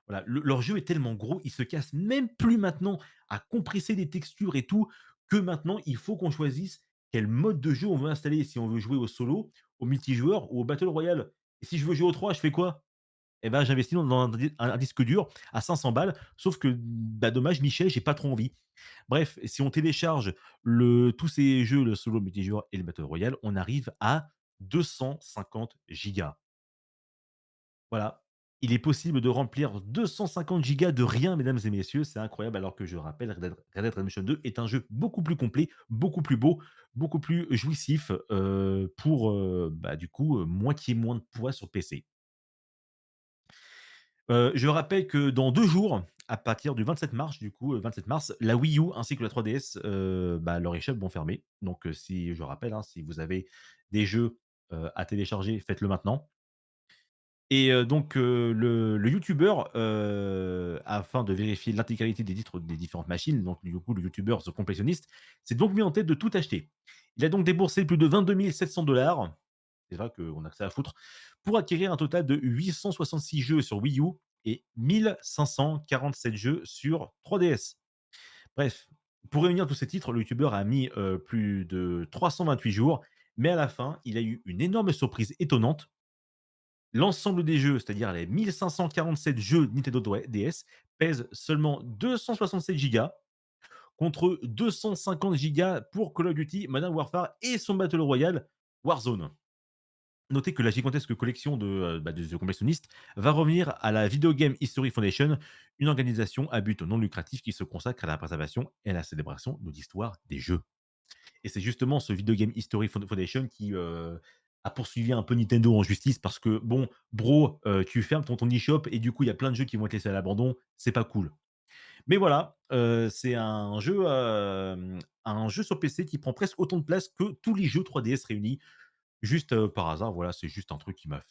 Voilà, leur jeu est tellement gros, ils se cassent même plus maintenant à compresser des textures et tout, que maintenant il faut qu'on choisisse quel mode de jeu on veut installer, si on veut jouer au solo, au multijoueur ou au battle royale. Et si je veux jouer au 3, je fais quoi? Eh ben, j'investis dans un disque dur à 500 balles, sauf que, bah, dommage Michel, j'ai pas trop envie. Bref, si on télécharge tous ces jeux, le solo, le multijoueur et le battle royale, on arrive à 250 gigas. Voilà. Il est possible de remplir 250 gigas de rien, mesdames et messieurs, c'est incroyable, alors que je rappelle, Red Dead Redemption 2 est un jeu beaucoup plus complet, beaucoup plus beau, beaucoup plus jouissif, pour, bah, du coup, moitié moins de poids sur PC. Je rappelle que dans 2 jours, à partir du 27 mars, du coup, 27 mars, la Wii U ainsi que la 3DS, bah, leurs échelles vont fermer. Donc, si je rappelle, hein, si vous avez des jeux, à télécharger, faites-le maintenant. Et donc, le youtubeur, afin de vérifier l'intégralité des titres des différentes machines, donc du coup, le youtubeur The Complétionniste, s'est donc mis en tête de tout acheter. Il a donc déboursé plus de 22 700 $. C'est vrai qu'on a que ça à foutre, pour acquérir un total de 866 jeux sur Wii U et 1 547 jeux sur 3DS. Bref, pour réunir tous ces titres, le youtubeur a mis, plus de 328 jours, mais à la fin, il a eu une énorme surprise étonnante. L'ensemble des jeux, c'est-à-dire les 1 547 jeux Nintendo DS, pèsent seulement 267 gigas contre 250 gigas pour Call of Duty Modern Warfare et son Battle Royale. Warzone. Notez que la gigantesque collection de The Completionist va revenir à la Video Game History Foundation, une organisation à but non lucratif qui se consacre à la préservation et à la célébration de l'histoire des jeux. Et c'est justement ce Video Game History Foundation qui a poursuivi un peu Nintendo en justice parce que, bon, bro, tu fermes ton eShop et du coup, il y a plein de jeux qui vont être laissés à l'abandon, c'est pas cool. Mais voilà, c'est un jeu sur PC qui prend presque autant de place que tous les jeux 3DS réunis. Juste, par hasard, voilà, c'est juste un truc qui m'a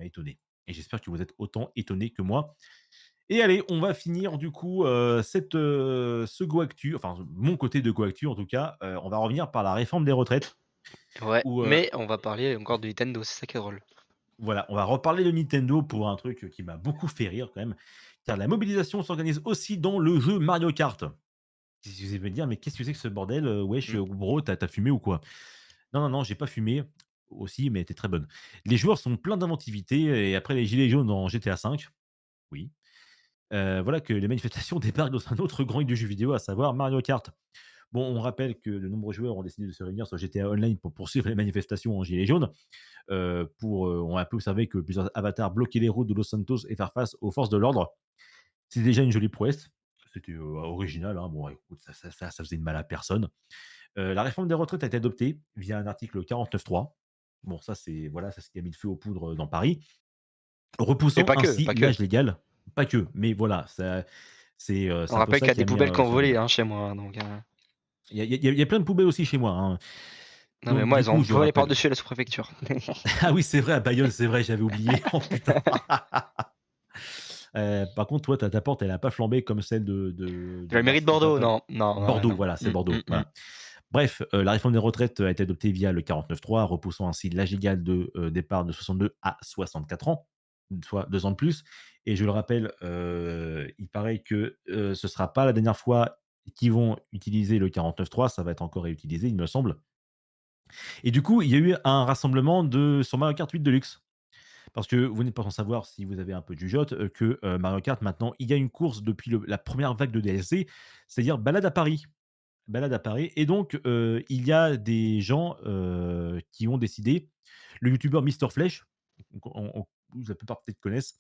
étonné et j'espère que vous êtes autant étonnés que moi. Et allez, on va finir du coup, ce GoActu, enfin mon côté de GoActu en tout cas, on va revenir par la réforme des retraites Ouais, où, mais on va parler encore de Nintendo, c'est ça qui est drôle. voilà, on va reparler de Nintendo pour un truc qui m'a beaucoup fait rire quand même, car la mobilisation s'organise aussi dans le jeu Mario Kart. Si vous allez me dire: «Mais qu'est-ce que c'est que ce bordel, wesh, Mmh. gros, tu as fumé ou quoi?» Non, non, non, j'ai pas fumé, aussi, mais elle était très bonne. Les joueurs sont pleins d'inventivité et après les gilets jaunes dans GTA V, oui, voilà que les manifestations débarquent dans un autre grand hit de jeux vidéo, à savoir Mario Kart. Bon, on rappelle que de nombreux joueurs ont décidé de se réunir sur GTA Online pour poursuivre les manifestations en gilets jaunes. On a pu observer que plusieurs avatars bloquaient les routes de Los Santos et faire face aux forces de l'ordre. C'est déjà une jolie prouesse. C'était, original, hein. Bon, écoute, ça faisait de mal à personne. La réforme des retraites a été adoptée via un article 49.3. Bon, ça, c'est voilà, c'est ce qui a mis le feu aux poudres, dans Paris, Mais repoussant pas que, ainsi pas que. l'âge légal, pas que, mais voilà, ça On c'est un peu rappelle qu'il ça y a qui des a mis poubelles qui un ont feu aux volé, poudres. hein, chez moi, donc Il y a plein de poubelles aussi chez moi, hein. non mais Donc moi du elles ont coup, je volé rappelle par-dessus la sous-préfecture. ah oui, c'est vrai, à Bayonne, c'est vrai, j'avais oublié. Oh putain. Par contre, toi, ta porte, elle a pas flambé comme celle De la de mairie Mars de enfin, Bordeaux, pas non, non, non, Bordeaux, non. voilà, c'est Bordeaux, Mmh. voilà. Bref, la réforme des retraites a été adoptée via le 49.3, repoussant ainsi l'âge légal de, départ de 62 à 64 ans, soit 2 ans de plus et je le rappelle, il paraît que, ce ne sera pas la dernière fois qu'ils vont utiliser le 49.3, ça va être encore réutilisé, il me semble et du coup, il y a eu un rassemblement sur Mario Kart 8 Deluxe. Parce que vous n'êtes pas sans savoir, si vous avez un peu de jugeote, que, Mario Kart maintenant, il y a une course depuis la première vague de DLC, c'est-à-dire Balade à Paris. Balade à Paris et donc il y a des gens, qui ont décidé le youtubeur Mister Flèche, donc la plupart peut-être connaissent,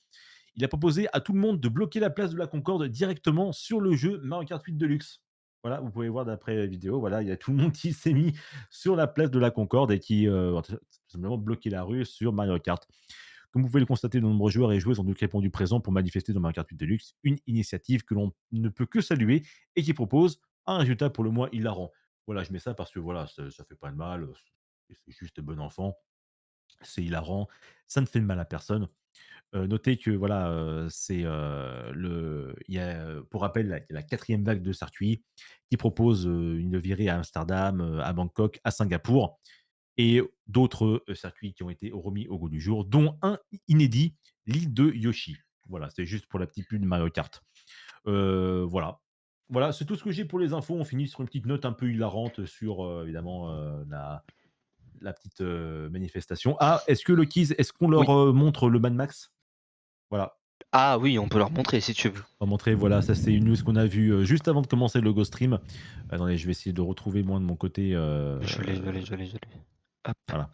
il a proposé à tout le monde de bloquer la place de la Concorde directement sur le jeu Mario Kart 8 Deluxe. Voilà, vous pouvez voir d'après la vidéo, voilà, il y a tout le monde qui s'est mis sur la place de la Concorde et qui, tout simplement bloqué la rue sur Mario Kart. Comme vous pouvez le constater, de nombreux joueurs et joueuses ont donc répondu présent pour manifester dans Mario Kart 8 Deluxe, une initiative que l'on ne peut que saluer et qui propose un résultat pour le moins hilarant. Voilà, je mets ça parce que voilà, ça fait pas de mal, c'est juste bon enfant, c'est hilarant, ça ne fait de mal à personne. Notez que voilà, il y a, pour rappel, la 4e vague de circuits qui propose, une virée à Amsterdam, à Bangkok, à Singapour et d'autres, circuits qui ont été remis au goût du jour, dont un inédit, l'île de Yoshi. Voilà, c'est juste pour la petite pub de Mario Kart. Voilà. Voilà, c'est tout ce que j'ai pour les infos. On finit sur une petite note un peu hilarante sur, évidemment, la petite, manifestation. Ah, est-ce qu'on Oui. leur, montre le Mad Max? Voilà, Ah oui, on peut leur montrer si tu veux. on va montrer, voilà, ça c'est une news qu'on a vue, juste avant de commencer le Go Stream. Attendez, je vais essayer de retrouver moi de mon côté, Je l'ai. Hop. voilà.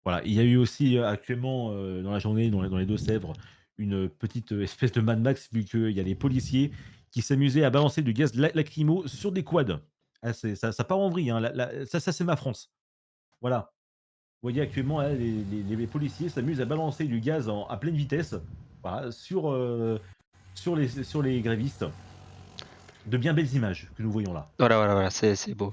Voilà, il y a eu aussi, actuellement, dans la journée, dans les Deux-Sèvres, une petite, espèce de Mad Max, vu qu'il y a les policiers qui s'amusaient à balancer du gaz lacrymo sur des quads. Ah, ça part en vrille, hein, ça c'est ma France. Voilà. Vous voyez actuellement là, les policiers s'amusent à balancer du gaz à pleine vitesse, voilà, sur les grévistes. De bien belles images que nous voyons là. Voilà, voilà, voilà, c'est beau.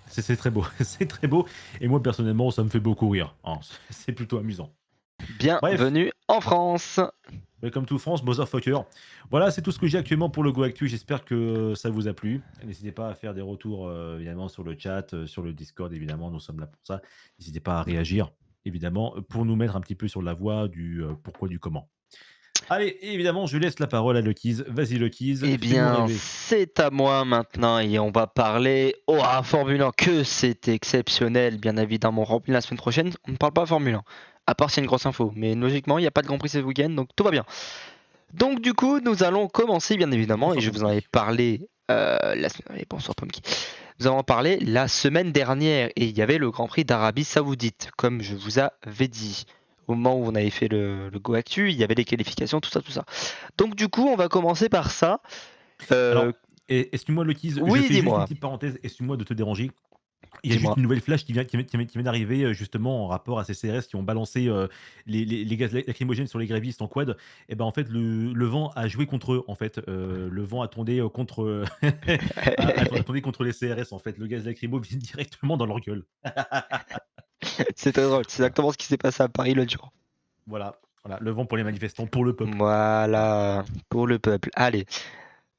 C'est très beau, c'est très beau et moi personnellement, ça me fait beaucoup rire, hein, c'est plutôt amusant. Bref. Bienvenue en France. Welcome to France, motherfucker. Voilà, c'est tout ce que j'ai actuellement pour le Go Actu. J'espère que ça vous a plu. N'hésitez pas à faire des retours, évidemment, sur le chat, sur le Discord, évidemment, nous sommes là pour ça. N'hésitez pas à réagir, évidemment, pour nous mettre un petit peu sur la voie du pourquoi, du comment. Allez, et évidemment, je laisse la parole à Luckyz. Vas-y, Luckyz, Eh fais-nous bien, rêver. c'est à moi maintenant et on va parler Formule 1, que c'est exceptionnel, bien évidemment. Rempli la semaine prochaine, on ne parle pas Formule 1, à part s'il y a une grosse info. Mais logiquement, il n'y a pas de Grand Prix ce week-end, donc tout va bien. Donc du coup, nous allons commencer, bien évidemment, et Bonsoir, je vous en avais Pomki. parlé la semaine dernière. Bonsoir, Pomki. Nous avons parlé la semaine dernière et il y avait le Grand Prix d'Arabie Saoudite, comme je vous avais dit. Au moment où on avait fait le Go Actu, il y avait les qualifications, tout ça, tout ça. Donc du coup, on va commencer par ça. Alors, excuse-moi, Lokis, je Oui, fais juste une dis-moi, petite parenthèse, excuse-moi de te déranger. Il y a juste dis-moi. une nouvelle flash qui vient d'arriver, justement en rapport à ces CRS qui ont balancé, les gaz lacrymogènes sur les grévistes en quad. Et ben, en fait, le vent a joué contre eux, en fait. Le vent a tourné, contre, a tourné contre les CRS, en fait. Le gaz lacrymo vient directement dans leur gueule. C'est très drôle, c'est Voilà, exactement ce qui s'est passé à Paris l'autre jour. voilà, voilà, le vent pour les manifestants, pour le peuple. Voilà, Voilà, pour le peuple. Allez.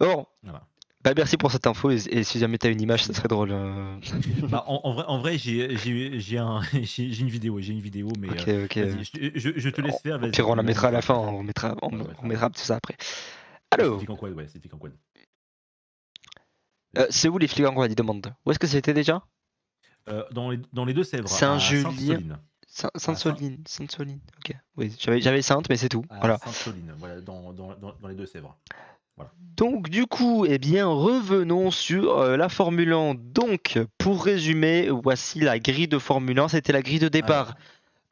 Bon, voilà. bah merci pour cette info et si jamais t'as une image, ça C'est serait normal. drôle. Bah, en vrai, j'ai j'ai une vidéo, mais Ok, ok. vas-y, je te laisse faire, Au vas-y, pire, on tu la me mettra à la montres fin, après. on, Ouais, on mettra, on ouais. mettra tout ça après. Et c'était Alors, fait en quad, ouais, c'était fait en quad. c'est où les flics en quoi, il demande? Où est-ce que c'était déjà? Dans les Deux-Sèvres, à Saint-Julien. Sainte-Soline. À, Saint- Sainte-Soline. Sainte-Soline. Ok. Oui, j'avais Sainte, mais c'est tout. à Voilà. Sainte-Soline, voilà, dans les Deux-Sèvres. Voilà. Donc, du coup, eh bien, revenons sur la Formule 1. Donc, pour résumer, voici la grille de Formule 1. C'était la grille de départ. Alors,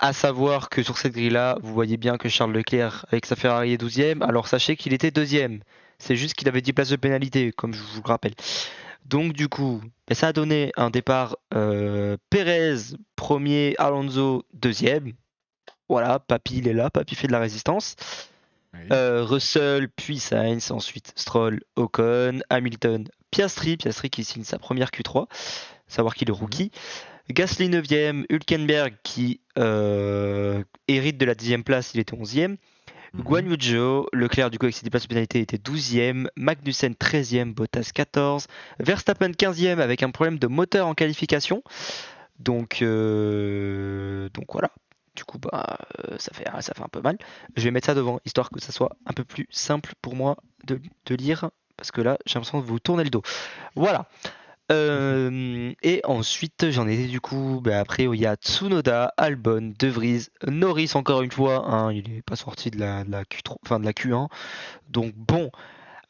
À savoir que sur cette grille-là, vous voyez bien que Charles Leclerc avec sa Ferrari est 12e. Alors, sachez qu'il était deuxième. C'est juste qu'il avait 10 places de pénalité, comme je vous le rappelle. Donc du coup, ben, ça a donné un départ Pérez premier, Alonso deuxième. Voilà, Papy il est là, Papy fait de la résistance. oui. Russell, puis Sainz, ensuite Stroll, Ocon, Hamilton, Piastri, Piastri qui signe sa première Q3, savoir qu'il est Mhm, rookie. Gasly 9e, Hülkenberg qui hérite de la 10e place, il était 11e. Guan mhm, Yu Zhou, Leclerc du coup avec ses 10 places de pénalité était 12e, Magnussen 13e, Bottas 14, Verstappen 15e avec un problème de moteur en qualification. Donc voilà. Du coup ça fait un peu mal. Je vais mettre ça devant histoire que ça soit un peu plus simple pour moi de lire parce que là j'ai l'impression de vous tourner le dos. Voilà. Et ensuite, j'en ai du coup, après, il y a Tsunoda, Albon, De Vries, Norris encore une fois, hein, il n'est pas sorti de la Q3, enfin de la Q1. Donc bon,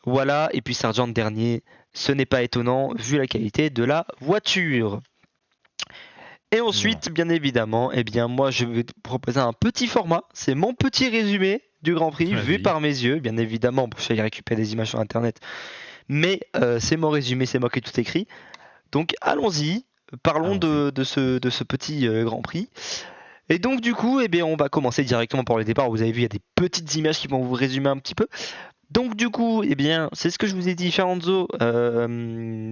voilà. Et puis Sargent dernier, ce n'est pas étonnant vu la qualité de la voiture. Et évidemment. ensuite, bien évidemment, eh bien moi je vais te proposer un petit format. C'est mon petit résumé du Grand Prix vu Vas-y. par mes yeux. Bien évidemment, je vais aller récupérer des images sur Internet, mais c'est mon résumé, c'est moi qui ai tout écrit. Donc allons-y, parlons Allons-y. de ce petit Grand Prix. Et donc du coup, eh bien, on va commencer directement par le départ. Vous avez vu, il y a des petites images qui vont vous résumer un petit peu. Donc du coup, eh bien, c'est ce que je vous ai dit. Fernando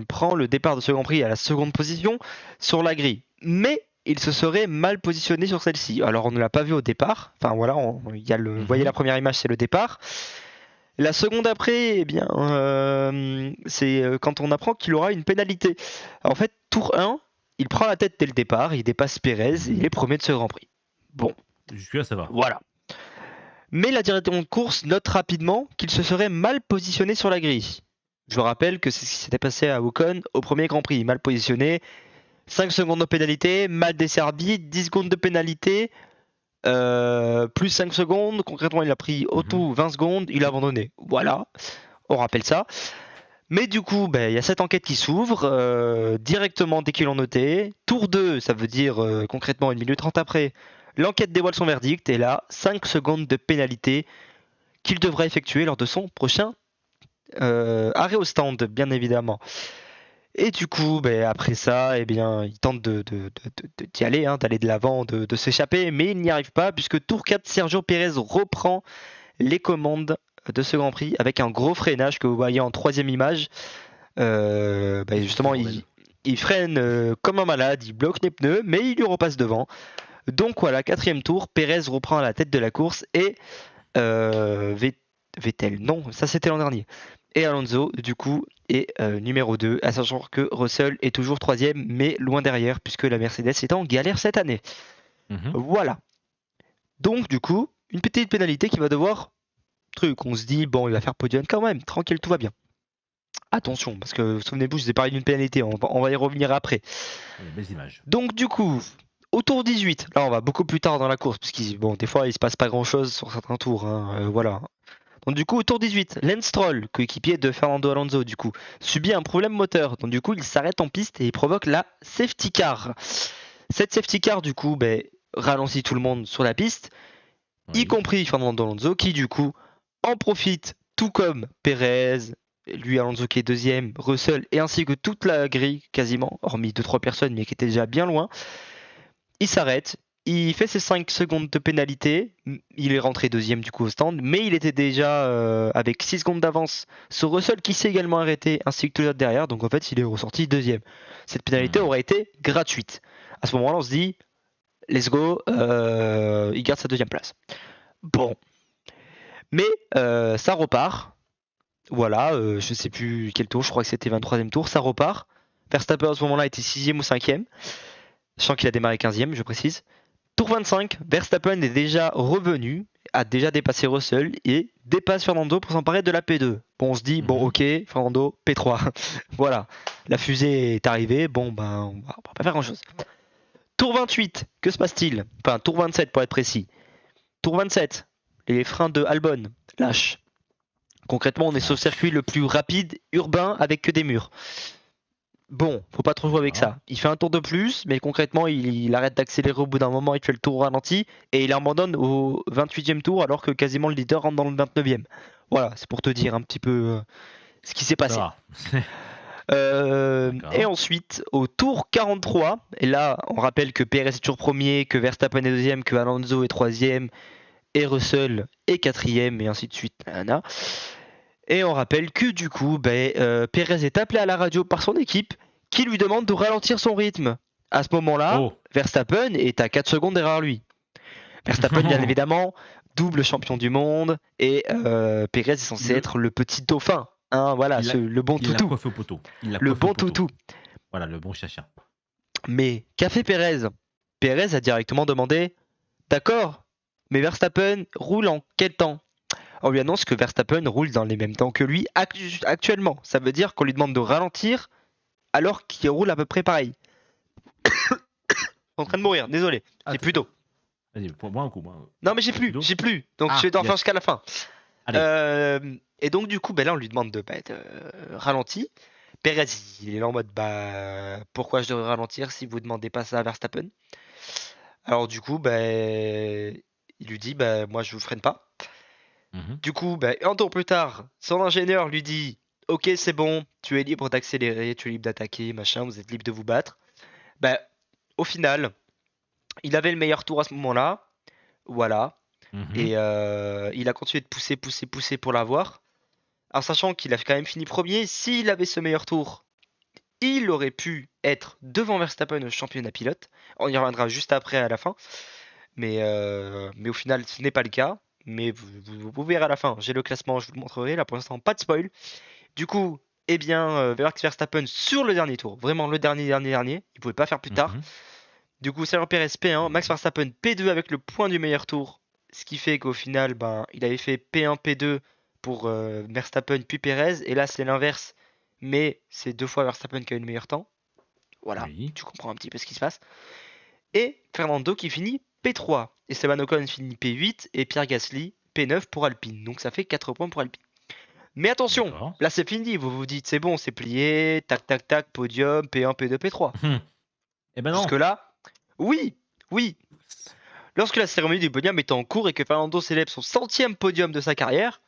prend le départ de ce Grand Prix à la seconde position sur la grille. Mais il se serait mal positionné sur celle-ci. Alors on ne l'a pas vu au départ. Enfin voilà, vous voyez la Mhm, première image, c'est le départ. La seconde après, eh bien, c'est quand on apprend qu'il aura une pénalité. En fait, tour 1, il prend la tête dès le départ, il dépasse Pérez et il mhm. est premier de ce Grand Prix. Bon, Jusque-là, ça va. voilà. Mais la direction de course note rapidement qu'il se serait mal positionné sur la grille. Je rappelle que c'est ce qui s'était passé à Ocon au premier Grand Prix. Mal positionné, 5 secondes de pénalité, mal desservi, 10 secondes de pénalité, plus 5 secondes. Concrètement, il a pris au Mhm. tout 20 secondes, il a abandonné. Voilà, on rappelle ça. Mais du coup, il y a cette enquête qui s'ouvre directement dès qu'ils l'ont noté. Tour 2, ça veut dire concrètement 1 minute 30 après, l'enquête dévoile son verdict et là, 5 secondes de pénalité qu'il devra effectuer lors de son prochain arrêt au stand, bien évidemment. Et du coup, après ça, eh bien, il tente d'y aller, hein, d'aller de l'avant, de s'échapper, mais il n'y arrive pas puisque tour 4, Sergio Pérez reprend les commandes de ce Grand Prix avec un gros freinage que vous voyez en troisième image. Qu'est-ce que c'est ce Justement, bordel? il freine comme un malade, il bloque les pneus, mais il lui repasse devant. Donc voilà, quatrième tour, Pérez reprend la tête de la course et Vettel, non, ça c'était l'an dernier. Et Alonso, du coup, est numéro 2, à sachant que Russell est toujours troisième, mais loin derrière, puisque la Mercedes est en galère cette année. Mhm. Voilà. Donc, du coup, une petite pénalité qui va devoir truc. On se dit, bon, il va faire podium quand même, tranquille, tout va bien. Attention, parce que souvenez-vous, je vous ai parlé d'une pénalité, on va y revenir après. Ouais, belles images. Donc du coup, au tour 18, là on va beaucoup plus tard dans la course, parce que bon, des fois il se passe pas grand-chose sur certains tours, hein, voilà. Donc du coup, au tour 18, Lance Stroll, coéquipier de Fernando Alonso, du coup, subit un problème moteur. Donc du coup, il s'arrête en piste et il provoque la safety car. Cette safety car, du coup, ralentit tout le monde sur la piste, y Oui. compris Fernando Alonso, qui du coup en profite, tout comme Perez, lui Alonso qui est deuxième, Russell, et ainsi que toute la grille, quasiment, hormis 2-3 personnes, mais qui étaient déjà bien loin. Il s'arrête, il fait ses 5 secondes de pénalité, il est rentré deuxième du coup au stand, mais il était déjà avec 6 secondes d'avance sur Russell qui s'est également arrêté, ainsi que tous les autres derrière, donc en fait il est ressorti deuxième. Cette pénalité Mhm. aurait été gratuite. À ce moment-là on se dit, let's go, il garde sa deuxième place. Bon, mais ça repart, voilà, je sais plus quel tour, je crois que c'était 23e tour, ça repart. Verstappen à ce moment-là était 6e ou 5e, sachant qu'il a démarré 15e, je précise. Tour 25, Verstappen est déjà revenu, a déjà dépassé Russell et dépasse Fernando pour s'emparer de la P2. Bon, on se dit, bon, Mhm. ok, Fernando, P3. Voilà, la fusée est arrivée, bon, ben, on va pas faire grand-chose. Tour 28, que se passe-t-il? Enfin, tour 27 pour être précis. Tour 27, les freins de Albon lâchent. Concrètement, on est sur le circuit Lâche. le plus rapide urbain avec que des murs. Bon, faut pas trop jouer avec D'accord. ça. Il fait un tour de plus, mais concrètement, il arrête d'accélérer au bout d'un moment, il fait le tour au ralenti, et il abandonne au 28e tour, alors que quasiment le leader rentre dans le 29e. Voilà, c'est pour te dire un petit peu ce qui s'est Ça passé. va. Et D'accord. ensuite, au tour 43, et là, on rappelle que Perez est toujours premier, que Verstappen est deuxième, que Alonso est troisième, et Russell est quatrième, et ainsi de suite. Nanana. Et on rappelle que du coup, Perez est appelé à la radio par son équipe qui lui demande de ralentir son rythme. À ce moment-là, Oh. Verstappen est à 4 secondes derrière lui. Verstappen, bien évidemment, double champion du monde, et Perez est censé Le... être le petit dauphin. Hein, voilà, Il a... le bon il l'a toutou. coiffé au poteau. Il l'a Le coiffé au bon poteau. toutou. Voilà, le bon chacha. Mais qu'a fait Perez? Perez a directement demandé, d'accord, mais Verstappen roule en quel temps? On lui annonce que Verstappen roule dans les mêmes temps que lui actuellement. Ça veut dire qu'on lui demande de ralentir alors qu'il roule à peu près pareil. En train de mourir, désolé, Ah, j'ai plus d'eau. vas-y, bois un coup. Bois un... Non mais j'ai T'as plus plus, d'eau? j'ai plus. Donc je Ah, vais d'en faire yes. jusqu'à la fin. Allez. Et donc du coup, là on lui demande de être ralenti. Perez, il est là en mode pourquoi je devrais ralentir si vous demandez pas ça à Verstappen? Alors du coup, il lui dit moi je vous freine pas. Mhm. Du coup, un tour plus tard, son ingénieur lui dit ok c'est bon, tu es libre d'accélérer, tu es libre d'attaquer, machin, vous êtes libre de vous battre. Bah, au final, il avait le meilleur tour à ce moment-là, voilà, Mhm. et il a continué de pousser, pousser, pousser pour l'avoir. En sachant qu'il a quand même fini premier, s'il avait ce meilleur tour, il aurait pu être devant Verstappen au championnat pilote. On y reviendra juste après à la fin, mais au final ce n'est pas le cas. Mais vous verrez à la fin, j'ai le classement, je vous le montrerai. Là pour l'instant, pas de spoil. Du coup, eh bien, Max Verstappen sur le dernier tour, vraiment le dernier, il pouvait pas faire plus tard. Mhm. Du coup, Sergio Perez P1, Max Oui. Verstappen P2 avec le point du meilleur tour. Ce qui fait qu'au final, il avait fait P1, P2 pour Verstappen puis Perez. Et là, c'est l'inverse. Mais c'est deux fois Verstappen qui a eu le meilleur temps. Voilà, Oui. tu comprends un petit peu ce qui se passe. Et Fernando qui finit P3. Esteban Ocon finit P8 et Pierre Gasly P9 pour Alpine. Donc ça fait 4 points pour Alpine. Mais attention, D'accord. là c'est fini. Vous vous dites c'est bon, c'est plié. Tac, tac, tac, podium, P1, P2, P3. Mhm. Eh ben non. Jusque-là, oui, oui. Lorsque la cérémonie du podium est en cours et que Fernando célèbre son centième podium de sa carrière,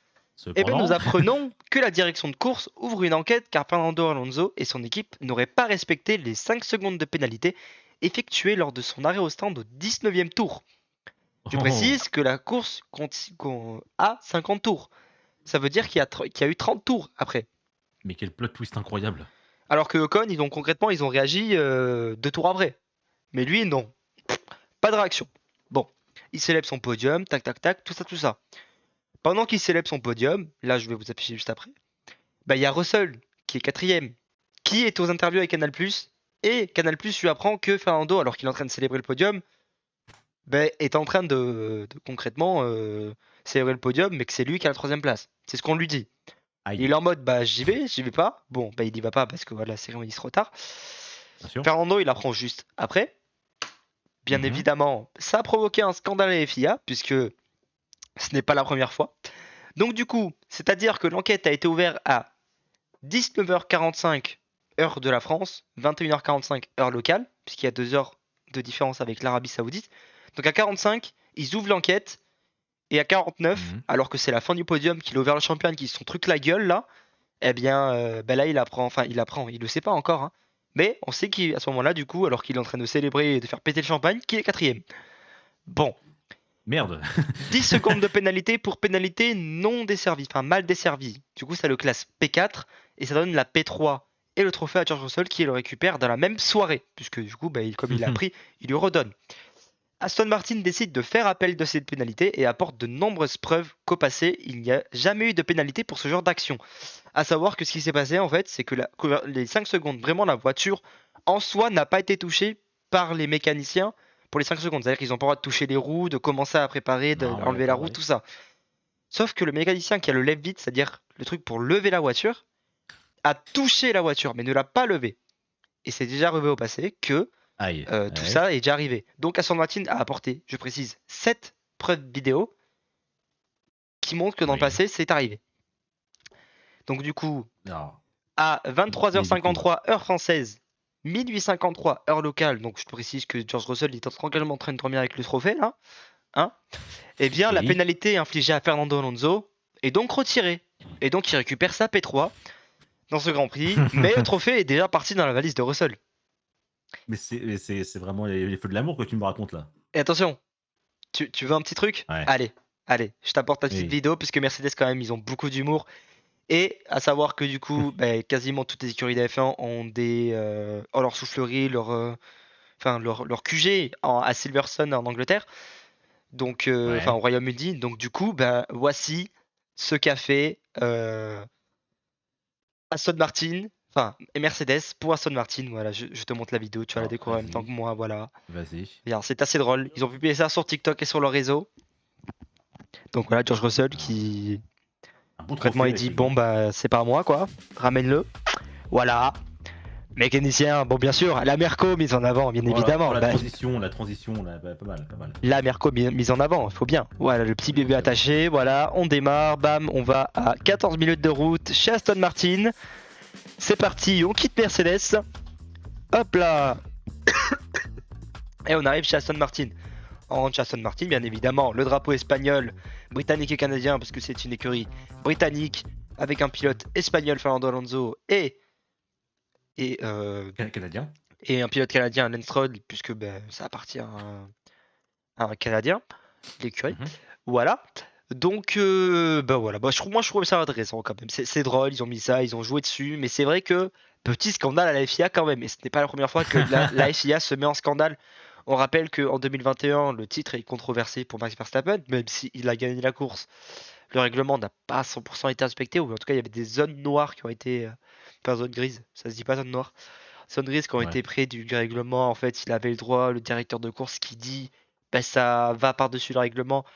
eh bien nous Cependant. apprenons que la direction de course ouvre une enquête car Fernando Alonso et son équipe n'auraient pas respecté les 5 secondes de pénalité effectuées lors de son arrêt au stand au 19e tour. Je Oh. précise que la course a 50 tours. Ça veut dire qu'il y a eu 30 tours après. Mais quel plot twist incroyable. Alors que Ocon, concrètement, ils ont réagi 2 tours après. Mais lui, non. Pas de réaction. Bon, il célèbre son podium, tac tac tac, tout ça, tout ça. Pendant qu'il célèbre son podium, là je vais vous afficher juste après, il y a Russell qui est quatrième, qui est aux interviews avec Canal+, et Canal+, lui apprend que Fernando, alors qu'il est en train de célébrer le podium, est en train de concrètement célébrer le podium, mais que c'est lui qui a la troisième place. C'est ce qu'on lui dit. Il Aïe. est en mode, j'y vais pas. Bon, il y va pas parce que voilà, la cérémonie se retarde. Bien sûr. Fernando, il apprend juste après. Bien Mhm. évidemment, ça a provoqué un scandale à la FIA, puisque ce n'est pas la première fois. Donc du coup, c'est-à-dire que l'enquête a été ouverte à 19h45 heure de la France, 21h45 heure locale, puisqu'il y a 2 heures de différence avec l'Arabie Saoudite. Donc à 45, ils ouvrent l'enquête, et à 49, Mhm. alors que c'est la fin du podium, qu'il a ouvert le champion, qui se sont truc la gueule là, eh bien bah là il apprend, enfin il le sait pas encore, hein. Mais on sait qu'à ce moment-là, du coup, alors qu'il est en train de célébrer et de faire péter le champagne, qu'il est quatrième. Bon, Merde. 10 secondes de pénalité pour pénalité non desservie, enfin mal desservie. Du coup, ça le classe P4 et ça donne la P3 et le trophée à George Russell qui le récupère dans la même soirée, puisque du coup, bah, comme il l'a pris, il lui redonne. Aston Martin décide de faire appel de cette pénalité et apporte de nombreuses preuves qu'au passé, il n'y a jamais eu de pénalité pour ce genre d'action. À savoir que ce qui s'est passé, en fait, c'est que les 5 secondes, vraiment la voiture en soi n'a pas été touchée par les mécaniciens pour les 5 secondes. C'est-à-dire qu'ils n'ont pas le droit de toucher les roues, de commencer à préparer, Non, ouais, d'enlever la d'accord, roue, ouais. tout ça. Sauf que le mécanicien qui a le lève vite, c'est-à-dire le truc pour lever la voiture, a touché la voiture mais ne l'a pas levée. Et c'est déjà arrivé au passé que Aïe. tout Ouais. ça est déjà arrivé. Donc Aston Martin a apporté, je précise, 7 preuves vidéo qui montrent que dans le Oui. passé, c'est arrivé. Donc du coup, Alors, à mais du coup, 23h53 heure française, 1853 heure locale, donc je précise que George Russell est tranquillement en train de dormir avec le trophée là, hein, eh bien la oui. pénalité infligée à Fernando Alonso est donc retirée. Et donc il récupère sa P3 dans ce Grand Prix, mais le trophée est déjà parti dans la valise de Russell. Mais c'est vraiment les feux de l'amour que tu me racontes là. Et attention, tu veux un petit truc? Ouais. Allez, je t'apporte la petite Oui. vidéo, puisque Mercedes quand même, ils ont beaucoup d'humour. Et à savoir que du coup, bah, quasiment toutes les écuries d'F1 ont leur soufflerie, leur QG à Silverstone en Angleterre, donc enfin au Ouais. Royaume-Uni. Donc du coup, bah, voici ce qu'a fait Aston Martin, enfin et Mercedes pour Aston Martin. Voilà, je te montre la vidéo, tu vas la Alors, découvrir en même temps que vas-y. moi. Voilà. Vas-y. Et alors, c'est assez drôle. Ils ont publié ça sur TikTok et sur leur réseau. Donc voilà, George Russell Alors, qui un beau concrètement trophée, il dit bon effectivement. bah c'est pas à moi quoi, ramène-le. Voilà. Mécanicien, bon bien sûr, la Merco mise en avant, bien Voilà. Oh, évidemment. Bah, la transition, là, pas mal, pas mal. la Merco mise en avant, il faut bien. Voilà, le petit Oui, bébé j'avoue. attaché, voilà, on démarre, bam, on va à 14 minutes de route chez Aston Martin. C'est parti, on quitte Mercedes. Hop là. Et on arrive chez Aston Martin. On rentre chez Aston Martin, bien évidemment, le drapeau espagnol, britannique et canadien, parce que c'est une écurie britannique, avec un pilote espagnol, Fernando Alonso, et, euh, Canadien. et un pilote canadien, Lance Stroll, puisque ben, ça appartient à un Canadien, l'écurie. Mhm. Voilà. Donc, bah voilà, bah, moi je trouve ça intéressant quand même. C'est drôle, ils ont mis ça, ils ont joué dessus, mais c'est vrai que petit scandale à la FIA quand même. Et ce n'est pas la première fois que la FIA se met en scandale. On rappelle qu'en 2021, le titre est controversé pour Max Verstappen, même s'il a gagné la course. Le règlement n'a pas 100% été respecté, ou en tout cas il y avait des zones noires qui ont été. Enfin, zones grises, ça se dit pas zone noire. Zones grises qui ont Ouais. été près du règlement. En fait, il avait le droit, le directeur de course qui dit bah, ça va par-dessus le règlement.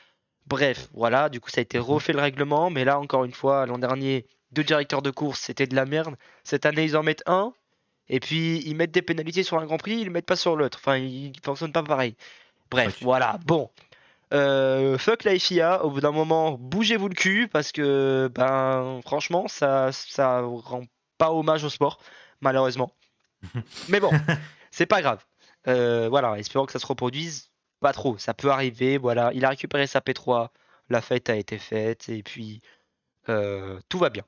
Bref, voilà, du coup ça a été Mhm. refait le règlement, mais là encore une fois, l'an dernier, 2 directeurs de course, c'était de la merde. Cette année, ils en mettent un, et puis ils mettent des pénalités sur un Grand Prix, ils le mettent pas sur l'autre. Enfin, ils fonctionnent pas pareil. Bref, Fuck. voilà, bon. Fuck la FIA, au bout d'un moment, bougez-vous le cul, parce que, ben, franchement, ça rend pas hommage au sport, malheureusement. Mais bon, c'est pas grave. Voilà, espérons que ça se reproduise pas trop. Ça peut arriver. Voilà, il a récupéré sa P3, la fête a été faite et puis tout va bien.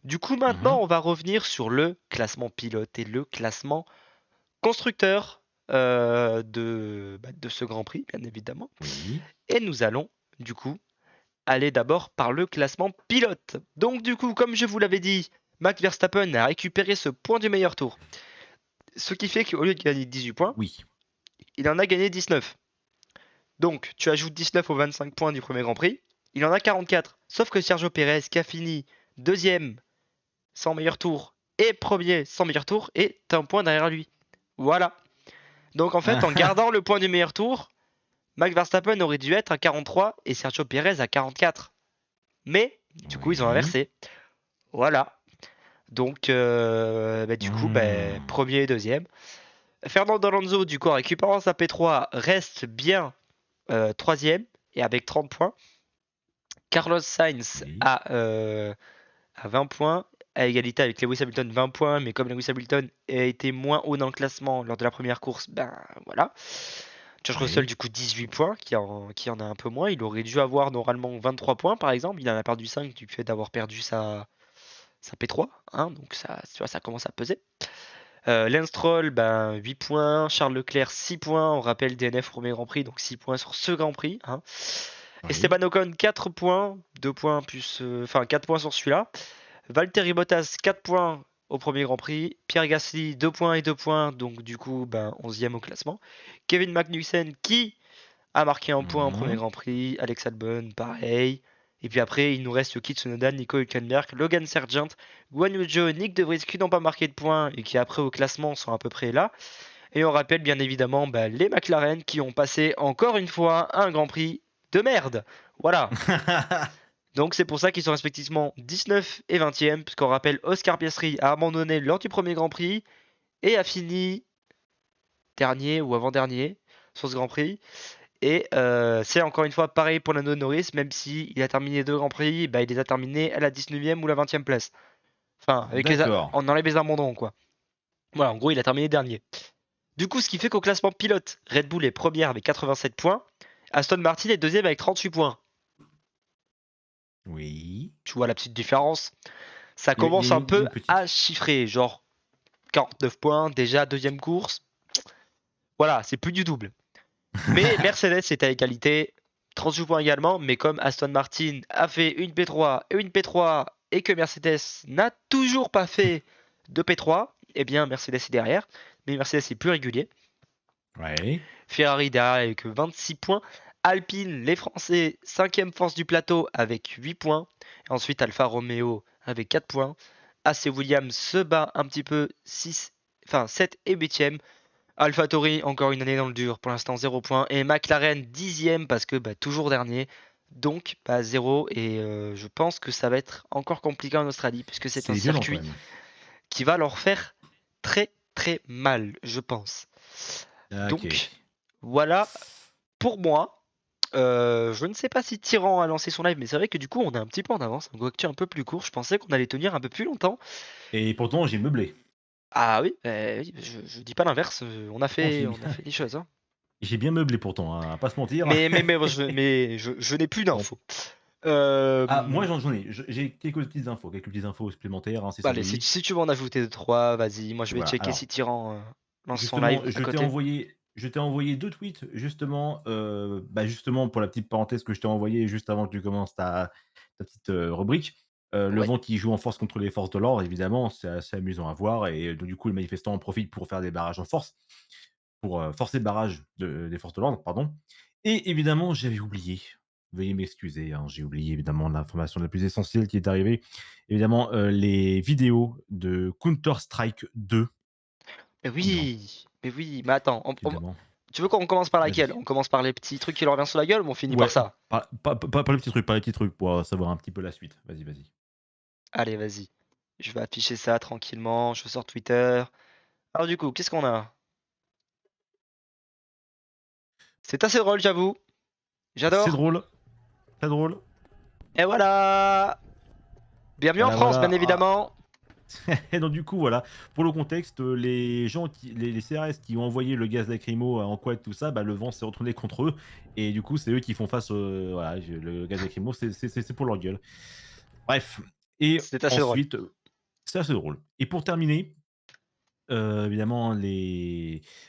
Du coup, maintenant, Mhm. on va revenir sur le classement pilote et le classement constructeur de ce Grand Prix, bien évidemment. Oui. Et nous allons, du coup, aller d'abord par le classement pilote. Donc, du coup, comme je vous l'avais dit, Max Verstappen a récupéré ce point du meilleur tour. Ce qui fait qu'au lieu de gagner 18 points, Oui. il en a gagné 19. Donc, tu ajoutes 19 aux 25 points du premier Grand Prix. Il en a 44. Sauf que Sergio Pérez, qui a fini deuxième sans meilleur tour et premier sans meilleur tour, est un point derrière lui. Voilà. Donc, en fait, en gardant le point du meilleur tour, Max Verstappen aurait dû être à 43 et Sergio Pérez à 44. Mais, du coup, ils ont Oui. inversé. Voilà. Donc, du coup, Hmm. premier et deuxième. Fernando Alonso, du coup, en récupérant sa P3, reste bien troisième et avec 30 points. Carlos Sainz Oui. à 20 points, à égalité avec Lewis Hamilton 20 points, mais comme Lewis Hamilton a été moins haut dans le classement lors de la première course, ben voilà. George Russell Oui. du coup 18 points, qui en a un peu moins. Il aurait dû avoir normalement 23 points par exemple. Il en a perdu 5 du fait d'avoir perdu sa P3, hein, donc ça, tu vois, ça commence à peser. Lance Stroll, ben, 8 points. Charles Leclerc, 6 points. On rappelle DNF au premier Grand Prix, donc 6 points sur ce Grand Prix, hein. Oui. Esteban Ocon, 4 points. 2 points plus. Enfin, 4 points sur celui-là. Valtteri Bottas, 4 points au premier Grand Prix. Pierre Gasly, 2 points et 2 points. Donc, du coup, ben, 11e au classement. Kevin Magnussen, qui a marqué un point au premier Mhm. Grand Prix. Alex Albon, pareil. Et puis après, il nous reste Yuki Tsunoda, Nico Hülkenberg, Logan Sargent, Guan Yu Zhou, Nick De Vries qui n'ont pas marqué de points et qui après au classement sont à peu près là. Et on rappelle bien évidemment bah, les McLaren qui ont passé encore une fois un Grand Prix de merde. Voilà. Donc c'est pour ça qu'ils sont respectivement 19 et 20e, puisqu'on rappelle Oscar Piastri a abandonné lors du premier Grand Prix et a fini dernier ou avant-dernier sur ce Grand Prix. Et c'est encore une fois pareil pour Lando Norris, même s'il a terminé deux Grands Prix, bah, il les a terminés à la 19e ou la 20e place. Enfin, D'accord. en enlève les abandons, quoi. Voilà, en gros, il a terminé dernier. Du coup, ce qui fait qu'au classement pilote, Red Bull est première avec 87 points, Aston Martin est deuxième avec 38 points. Oui. Tu vois la petite différence? Ça Il y commence a un il y a peu une petite. à chiffrer, genre 49 points, déjà deuxième course. Voilà, c'est plus du double. Mais Mercedes est à égalité, 38 points également, mais comme Aston Martin a fait une P3 et une P3 et que Mercedes n'a toujours pas fait de P3, eh bien Mercedes est derrière, mais Mercedes est plus régulier. Ouais. Ferrari derrière avec 26 points. Alpine, les Français, cinquième force du plateau avec 8 points. Et ensuite Alfa Romeo avec 4 points. AC Williams se bat un petit peu 6, enfin 7 et 8e. AlphaTauri, encore une année dans le dur, pour l'instant 0 points. Et McLaren 10e parce que bah, toujours dernier. Donc bah, 0 et je pense que ça va être encore compliqué en Australie puisque c'est un C'est violent quand circuit même. qui va leur faire très très mal, je pense. Ok. Donc voilà pour moi. Je ne sais pas si Tyran a lancé son live, mais c'est vrai que du coup on est un petit peu en avance, un GoActu un peu plus court. Je pensais qu'on allait tenir un peu plus longtemps. Et pourtant, j'ai meublé. Ah oui, oui, je dis pas l'inverse. On a Pourtant, fait, j'ai on a fait des choses, hein. j'ai bien meublé pourtant, hein, à pas se mentir. Mais je n'ai plus Bon. d'infos. Ah, Euh, moi, j'en ai. J'ai quelques petites infos supplémentaires, hein, si ça Allez, vous si, dit. si tu veux en ajouter deux, trois, vas-y. Moi, je Et vais voilà. checker Alors, si Tyran lance son justement, live à côté. je t'ai envoyé deux tweets, justement, bah, justement, pour la petite parenthèse que je t'ai envoyée juste avant que tu commences ta petite rubrique. Le Ouais. vent qui joue en force contre les forces de l'ordre, évidemment, c'est assez amusant à voir. Et donc, du coup, les manifestants en profitent pour faire des barrages en force, pour forcer le barrage des forces de l'ordre, pardon. Et évidemment, j'avais oublié. Veuillez m'excuser, hein, j'ai oublié évidemment l'information la plus essentielle qui est arrivée. Évidemment, les vidéos de Counter-Strike 2. Donc, Mais oui, mais attends. évidemment. Tu veux qu'on commence par laquelle? Vas-y. On commence par les petits trucs qui leur reviennent sur la gueule ou on finit par Ouais, ça? pas les petits trucs pour savoir un petit peu la suite. Vas-y, vas-y. Allez, vas-y. Je vais afficher ça tranquillement. Je sors Twitter. Alors du coup, qu'est-ce qu'on a? C'est assez drôle, j'avoue. C'est J'adore. drôle, très drôle. Et voilà. Bienvenue en Voilà, France, bien voilà. Ah. évidemment. Et donc du coup, voilà, pour le contexte, les gens les CRS qui ont envoyé le gaz lacrymo en quad, tout ça, bah, le vent s'est retourné contre eux et du coup, c'est eux qui font face, voilà, le gaz lacrymo, c'est pour leur gueule. Bref. Et C'est assez drôle. ensuite, c'est assez drôle. Et pour terminer, évidemment,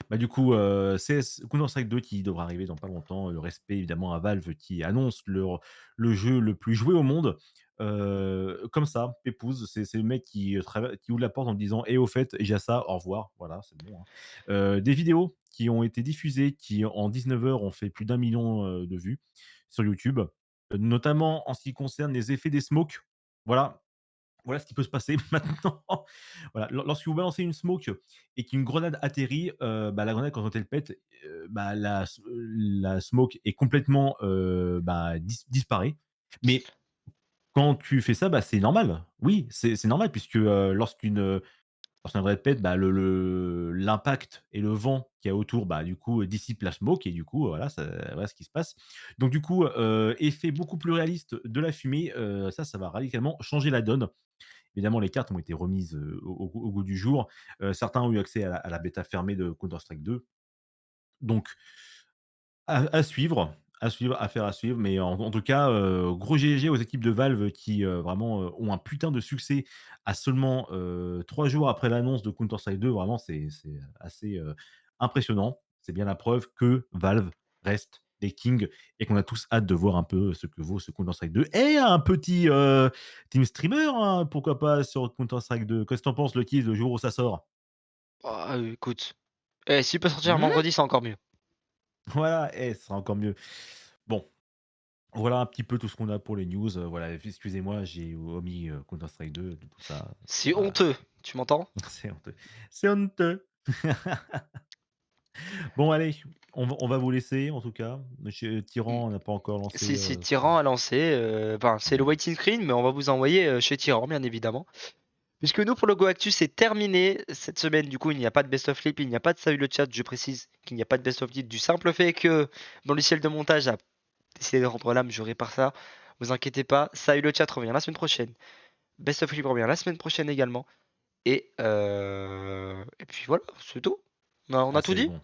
bah, du coup, CS Counter-Strike 2 qui devra arriver dans pas longtemps. Le respect évidemment à Valve qui annonce le jeu le plus joué au monde. Comme ça, pépouze, c'est le mec qui ouvre la porte en disant: «Et au fait, j'ai ça, au revoir». Voilà, c'est bon, hein. Des vidéos qui ont été diffusées qui en 19 heures ont fait plus d'1 million, de vues sur YouTube, notamment en ce qui concerne les effets des smokes. Voilà. Voilà ce qui peut se passer maintenant. Voilà, lorsque vous balancez une smoke et qu'une grenade atterrit, bah, la grenade quand elle pète, bah, la smoke est complètement, bah, disparaît. Mais quand tu fais ça, bah, c'est normal. Oui, c'est normal puisque, lorsqu'une, lorsqu'un vrai pet, bah, l'impact et le vent qu'il y a autour, bah, du coup, dissipe la smoke et du coup, voilà, voilà ce qui se passe. Donc du coup, effet beaucoup plus réaliste de la fumée, ça va radicalement changer la donne. Évidemment, les cartes ont été remises, au goût du jour. Certains ont eu accès à la bêta fermée de Counter Strike 2. Donc à suivre, affaire à suivre, mais en tout cas, gros GG aux équipes de Valve qui, vraiment, ont un putain de succès à seulement, 3 jours après l'annonce de Counter Strike 2. Vraiment, c'est assez, impressionnant. C'est bien la preuve que Valve reste des kings et qu'on a tous hâte de voir un peu ce que vaut ce Counter Strike 2 et un petit, team streamer, hein, pourquoi pas sur Counter Strike 2. Qu'est-ce que tu en penses, Lucky, le jour où ça sort? Ah, écoute, s'il peut sortir un Mmh? vendredi, c'est encore mieux. Voilà, ce sera encore mieux. Bon. Voilà un petit peu tout ce qu'on a pour les news, voilà, excusez-moi, j'ai omis, Counter Strike 2, du coup ça C'est voilà, honteux, tu m'entends? c'est honteux. C'est honteux. Bon allez, on va vous laisser en tout cas. Monsieur Mm. Tyran n'a pas encore lancé, C'est son Tyran à lancer, enfin c'est le mmh, waiting screen, mais on va vous envoyer chez Tyran, bien évidemment. Puisque nous, pour le Go Actu, c'est terminé cette semaine. Du coup, il n'y a pas de best of flip, il n'y a pas de salut le chat. Je précise qu'il n'y a pas de best of flip du simple fait que mon logiciel de montage a décidé de rendre l'âme, je répare ça. Vous inquiétez pas, salut le chat revient la semaine prochaine. Best of flip revient la semaine prochaine également. Et puis voilà, c'est tout. On a ah tout c'est dit? bon.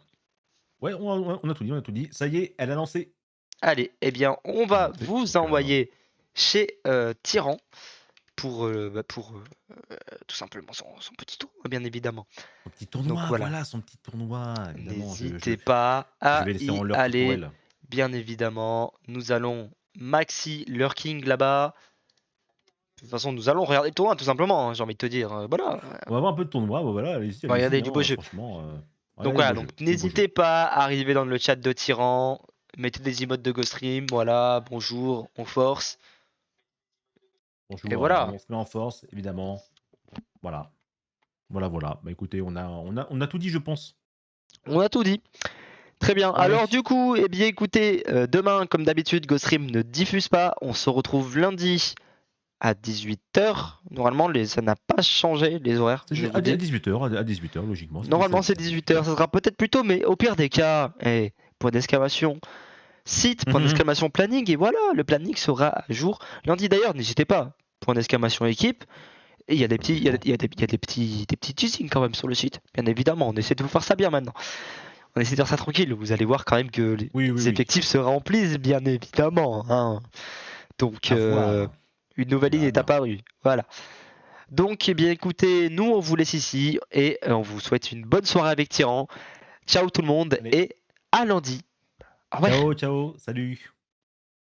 Ouais, on a tout dit, on a tout dit. Ça y est, elle a lancé. Allez, eh bien, on Elle a va lancé, vous donc envoyer chez Tyran pour tout simplement son petit tour, bien évidemment. son petit Donc tournoi, voilà, voilà, son petit tournoi, évidemment, je n'hésitez pas je à vais laisser en y lurk pour aller, elle. bien évidemment. Nous allons maxi lurking là-bas. De toute façon, nous allons regarder le tournoi, tout simplement, hein, j'ai envie de te dire. Voilà, On va avoir un peu de tournoi, bah, voilà, allez-y, on va regarder allez-y, du beau hein, jeu. franchement, Donc regardez le voilà, beau donc jeu, du beau jeu. n'hésitez pas à arriver dans le chat de Tyran. Mettez des emotes de GoStream, voilà, bonjour, on force. Et Bonjour, voilà, on se met en force, évidemment. Voilà. Voilà, voilà. Bah, écoutez, on a tout dit, je pense. on a tout dit. Très bien. Bon, allez. Alors du coup, eh bien écoutez, demain, comme d'habitude, GoStream ne diffuse pas. On se retrouve lundi à 18h. Normalement, ça n'a pas changé les horaires, je À vous dis. 18h, à 18h, logiquement. Normalement, c'est C'est à 18h. 18h. Ça sera peut-être plus tôt, mais au pire des cas, point d'exclamation, site, point Mhm. d'exclamation planning, et voilà, le planning sera à jour. Lundi d'ailleurs, n'hésitez pas, point d'exclamation équipe. Et il y a des petits, il y a, Absolument. il y a des, il y a des petits teasings quand même sur le site. Bien évidemment, on essaie de vous faire ça bien maintenant. On essaie de faire ça tranquille. Vous allez voir quand même que Oui, oui, les oui. effectifs se remplissent, bien évidemment, hein. Donc, À voir. une On nouvelle ligne verra est bien. apparue. Voilà. Donc, eh bien, écoutez, nous, on vous laisse ici et on vous souhaite une bonne soirée avec Tyran. Ciao tout le monde Allez. et à lundi. Au revoir. Ciao, ciao. Salut.